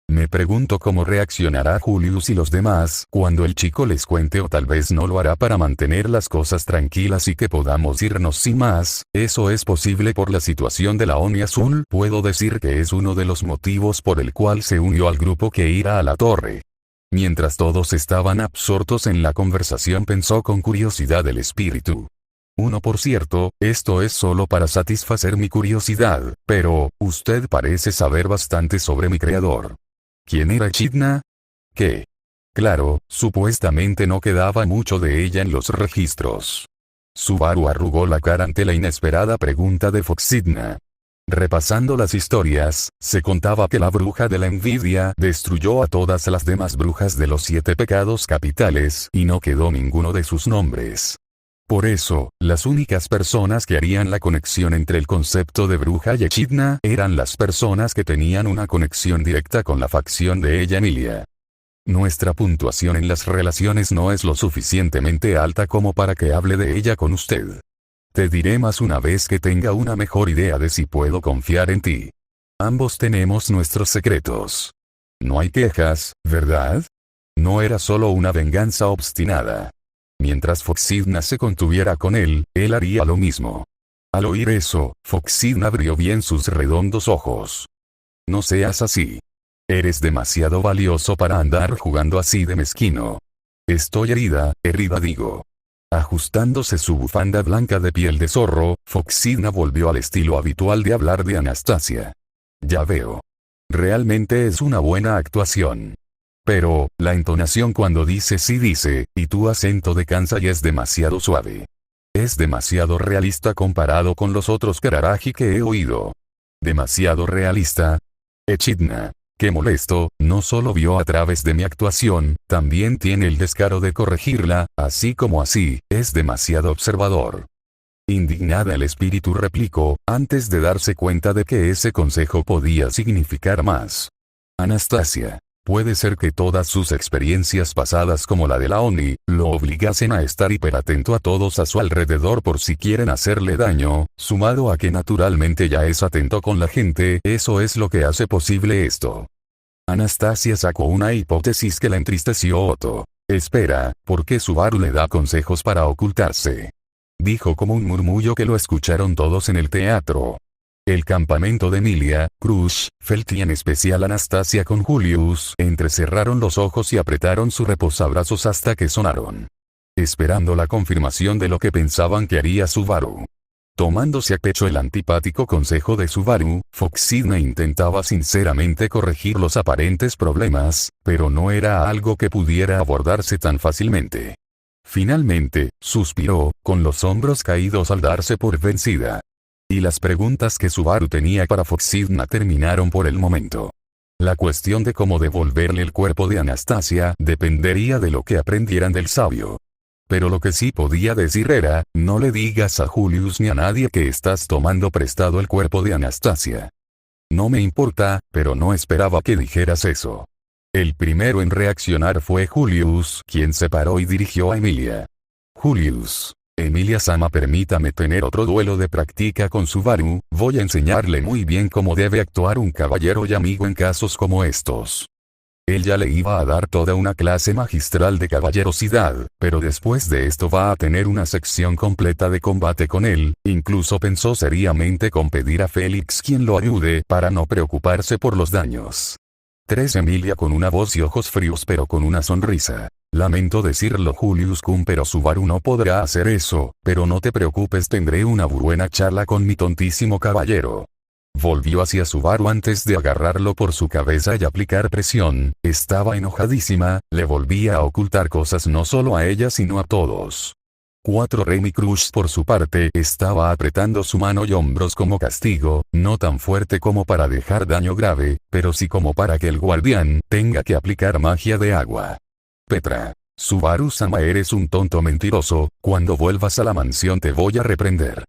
Me pregunto cómo reaccionará Julius y los demás cuando el chico les cuente, o tal vez no lo hará para mantener las cosas tranquilas y que podamos irnos sin más. Eso es posible por la situación de la Oni Azul. Puedo decir que es uno de los motivos por el cual se unió al grupo que irá a la torre. Mientras todos estaban absortos en la conversación, pensó con curiosidad el espíritu. Por cierto, esto es solo para satisfacer mi curiosidad, pero, usted parece saber bastante sobre mi creador. ¿Quién era Echidna? ¿Qué? Claro, supuestamente no quedaba mucho de ella en los registros. Subaru arrugó la cara ante la inesperada pregunta de Foxidna. Repasando las historias, se contaba que la bruja de la envidia destruyó a todas las demás brujas de los 7 pecados capitales y no quedó ninguno de sus nombres. Por eso, las únicas personas que harían la conexión entre el concepto de bruja y Echidna eran las personas que tenían una conexión directa con la facción de ella, Emilia. Nuestra puntuación en las relaciones no es lo suficientemente alta como para que hable de ella con usted. Te diré más una vez que tenga una mejor idea de si puedo confiar en ti. Ambos tenemos nuestros secretos. No hay quejas, ¿verdad? No era solo una venganza obstinada. Mientras Foxidna se contuviera con él haría lo mismo. Al oír eso, Foxidna abrió bien sus redondos ojos. No seas así. Eres demasiado valioso para andar jugando así de mezquino. Estoy herida digo. Ajustándose su bufanda blanca de piel de zorro, Foxidna volvió al estilo habitual de hablar de Anastasia. Ya veo. Realmente es una buena actuación. Pero, la entonación cuando dice sí dice, y tu acento de Kansai es demasiado suave. Es demasiado realista comparado con los otros Kararagi que he oído. Demasiado realista. Echidna, qué molesto, no solo vio a través de mi actuación, también tiene el descaro de corregirla, así como así, es demasiado observador. Indignada, el espíritu replicó, antes de darse cuenta de que ese consejo podía significar más. Anastasia. Puede ser que todas sus experiencias pasadas como la de la Oni, lo obligasen a estar hiperatento a todos a su alrededor por si quieren hacerle daño, sumado a que naturalmente ya es atento con la gente. Eso es lo que hace posible esto. Anastasia sacó una hipótesis que la entristeció Otto. Espera, ¿por qué Subaru le da consejos para ocultarse? Dijo como un murmullo que lo escucharon todos en el teatro. El campamento de Emilia, Cruz, Felt y en especial Anastasia con Julius entrecerraron los ojos y apretaron sus reposabrazos hasta que sonaron. Esperando la confirmación de lo que pensaban que haría Subaru. Tomándose a pecho el antipático consejo de Subaru, Foxina intentaba sinceramente corregir los aparentes problemas, pero no era algo que pudiera abordarse tan fácilmente. Finalmente, suspiró, con los hombros caídos al darse por vencida. Y las preguntas que Subaru tenía para Foxina terminaron por el momento. La cuestión de cómo devolverle el cuerpo de Anastasia dependería de lo que aprendieran del sabio. Pero lo que sí podía decir era, no le digas a Julius ni a nadie que estás tomando prestado el cuerpo de Anastasia. No me importa, pero no esperaba que dijeras eso. El primero en reaccionar fue Julius, quien se paró y dirigió a Emilia. Julius. Emilia-sama, permítame tener otro duelo de práctica con Subaru, voy a enseñarle muy bien cómo debe actuar un caballero y amigo en casos como estos. Ella le iba a dar toda una clase magistral de caballerosidad, pero después de esto va a tener una sección completa de combate con él, incluso pensó seriamente con pedir a Félix quien lo ayude para no preocuparse por los daños. Emilia con una voz y ojos fríos pero con una sonrisa. Lamento decirlo Julius-kun, pero Subaru no podrá hacer eso, pero no te preocupes, tendré una buena charla con mi tontísimo caballero. Volvió hacia Subaru antes de agarrarlo por su cabeza y aplicar presión, estaba enojadísima, le volvía a ocultar cosas no solo a ella sino a todos. Remy Cruz por su parte estaba apretando su mano y hombros como castigo, no tan fuerte como para dejar daño grave, pero sí como para que el guardián tenga que aplicar magia de agua. Petra. Subaru-sama, eres un tonto mentiroso, cuando vuelvas a la mansión te voy a reprender.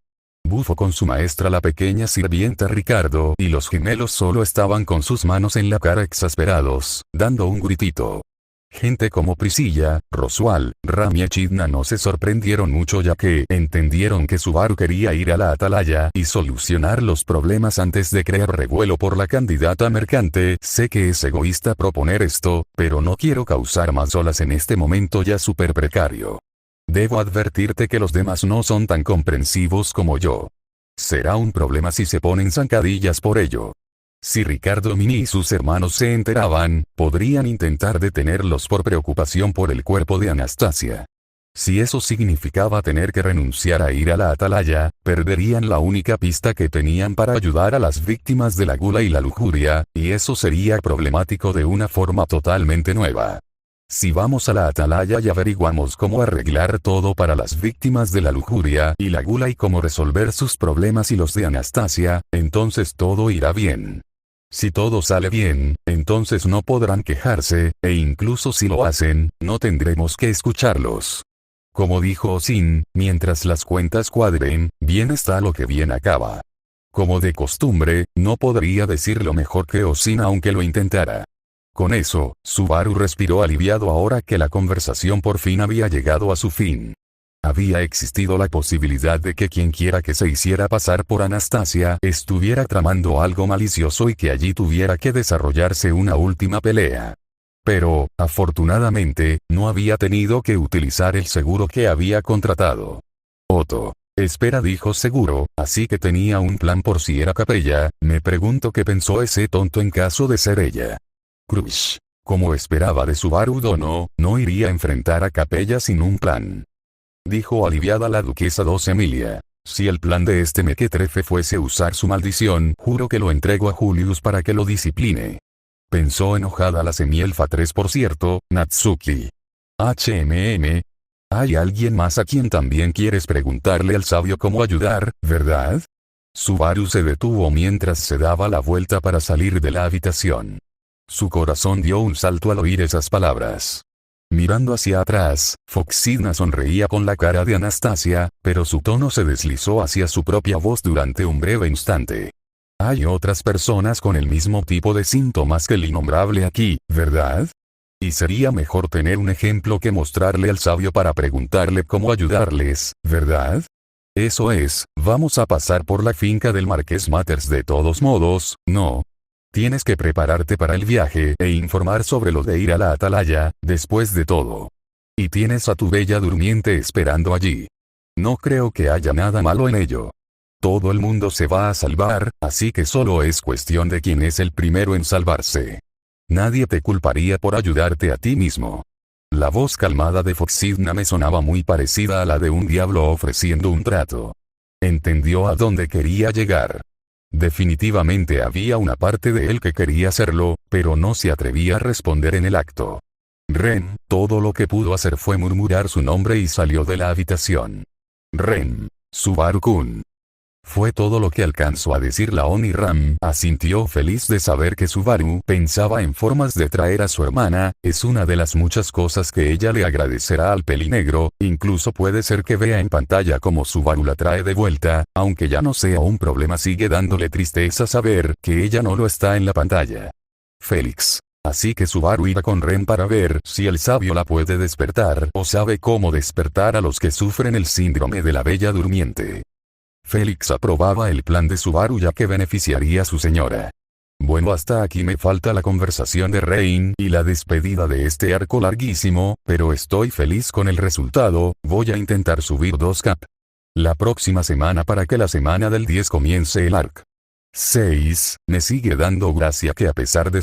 Bufó con su maestra la pequeña sirvienta Ricardo y los gemelos solo estaban con sus manos en la cara exasperados, dando un gritito. Gente como Priscilla, Roswell, Ram y Echidna no se sorprendieron mucho ya que entendieron que Subaru quería ir a la atalaya y solucionar los problemas antes de crear revuelo por la candidata mercante. Sé que es egoísta proponer esto, pero no quiero causar más olas en este momento ya súper precario. Debo advertirte que los demás no son tan comprensivos como yo. Será un problema si se ponen zancadillas por ello. Si Ricardo Mini y sus hermanos se enteraban, podrían intentar detenerlos por preocupación por el cuerpo de Anastasia. Si eso significaba tener que renunciar a ir a la atalaya, perderían la única pista que tenían para ayudar a las víctimas de la gula y la lujuria, y eso sería problemático de una forma totalmente nueva. Si vamos a la atalaya y averiguamos cómo arreglar todo para las víctimas de la lujuria y la gula y cómo resolver sus problemas y los de Anastasia, entonces todo irá bien. Si todo sale bien, entonces no podrán quejarse, e incluso si lo hacen, no tendremos que escucharlos. Como dijo Osin, mientras las cuentas cuadren, bien está lo que bien acaba. Como de costumbre, no podría decirlo mejor que Osin aunque lo intentara. Con eso, Subaru respiró aliviado ahora que la conversación por fin había llegado a su fin. Había existido la posibilidad de que quienquiera que se hiciera pasar por Anastasia estuviera tramando algo malicioso y que allí tuviera que desarrollarse una última pelea. Pero, afortunadamente, no había tenido que utilizar el seguro que había contratado. Otto. Espera, dijo seguro, así que tenía un plan por si era Capella, me pregunto qué pensó ese tonto en caso de ser ella. Cruz. Como esperaba de Subaru Dono, no iría a enfrentar a Capella sin un plan. Dijo aliviada la duquesa Emilia. Si el plan de este mequetrefe fuese usar su maldición, juro que lo entrego a Julius para que lo discipline. Pensó enojada la semielfa 3 por cierto, Natsuki. Hay alguien más a quien también quieres preguntarle al sabio cómo ayudar, ¿verdad? Subaru se detuvo mientras se daba la vuelta para salir de la habitación. Su corazón dio un salto al oír esas palabras. Mirando hacia atrás, Foxina sonreía con la cara de Anastasia, pero su tono se deslizó hacia su propia voz durante un breve instante. Hay otras personas con el mismo tipo de síntomas que el innombrable aquí, ¿verdad? Y sería mejor tener un ejemplo que mostrarle al sabio para preguntarle cómo ayudarles, ¿verdad? Eso es, vamos a pasar por la finca del Marqués Matters de todos modos, ¿no? Tienes que prepararte para el viaje e informar sobre lo de ir a la atalaya, después de todo. Y tienes a tu bella durmiente esperando allí. No creo que haya nada malo en ello. Todo el mundo se va a salvar, así que solo es cuestión de quién es el primero en salvarse. Nadie te culparía por ayudarte a ti mismo. La voz calmada de Foxidna me sonaba muy parecida a la de un diablo ofreciendo un trato. Entendió a dónde quería llegar. Definitivamente había una parte de él que quería hacerlo, pero no se atrevía a responder en el acto. Ren, todo lo que pudo hacer fue murmurar su nombre y salió de la habitación. Ren, Subaru-kun. Fue todo lo que alcanzó a decir la Oniram. Asintió feliz de saber que Subaru pensaba en formas de traer a su hermana, es una de las muchas cosas que ella le agradecerá al pelinegro, incluso puede ser que vea en pantalla como Subaru la trae de vuelta, aunque ya no sea un problema, sigue dándole tristeza saber que ella no lo está en la pantalla. Félix. Así que Subaru irá con Ren para ver si el sabio la puede despertar o sabe cómo despertar a los que sufren el síndrome de la bella durmiente. Félix aprobaba el plan de Subaru ya que beneficiaría a su señora. Bueno, hasta aquí me falta la conversación de Rain y la despedida de este arco larguísimo, pero estoy feliz con el resultado. Voy a intentar subir 2 cap. La próxima semana para que la semana del 10 comience el arc. 6. Me sigue dando gracia que a pesar de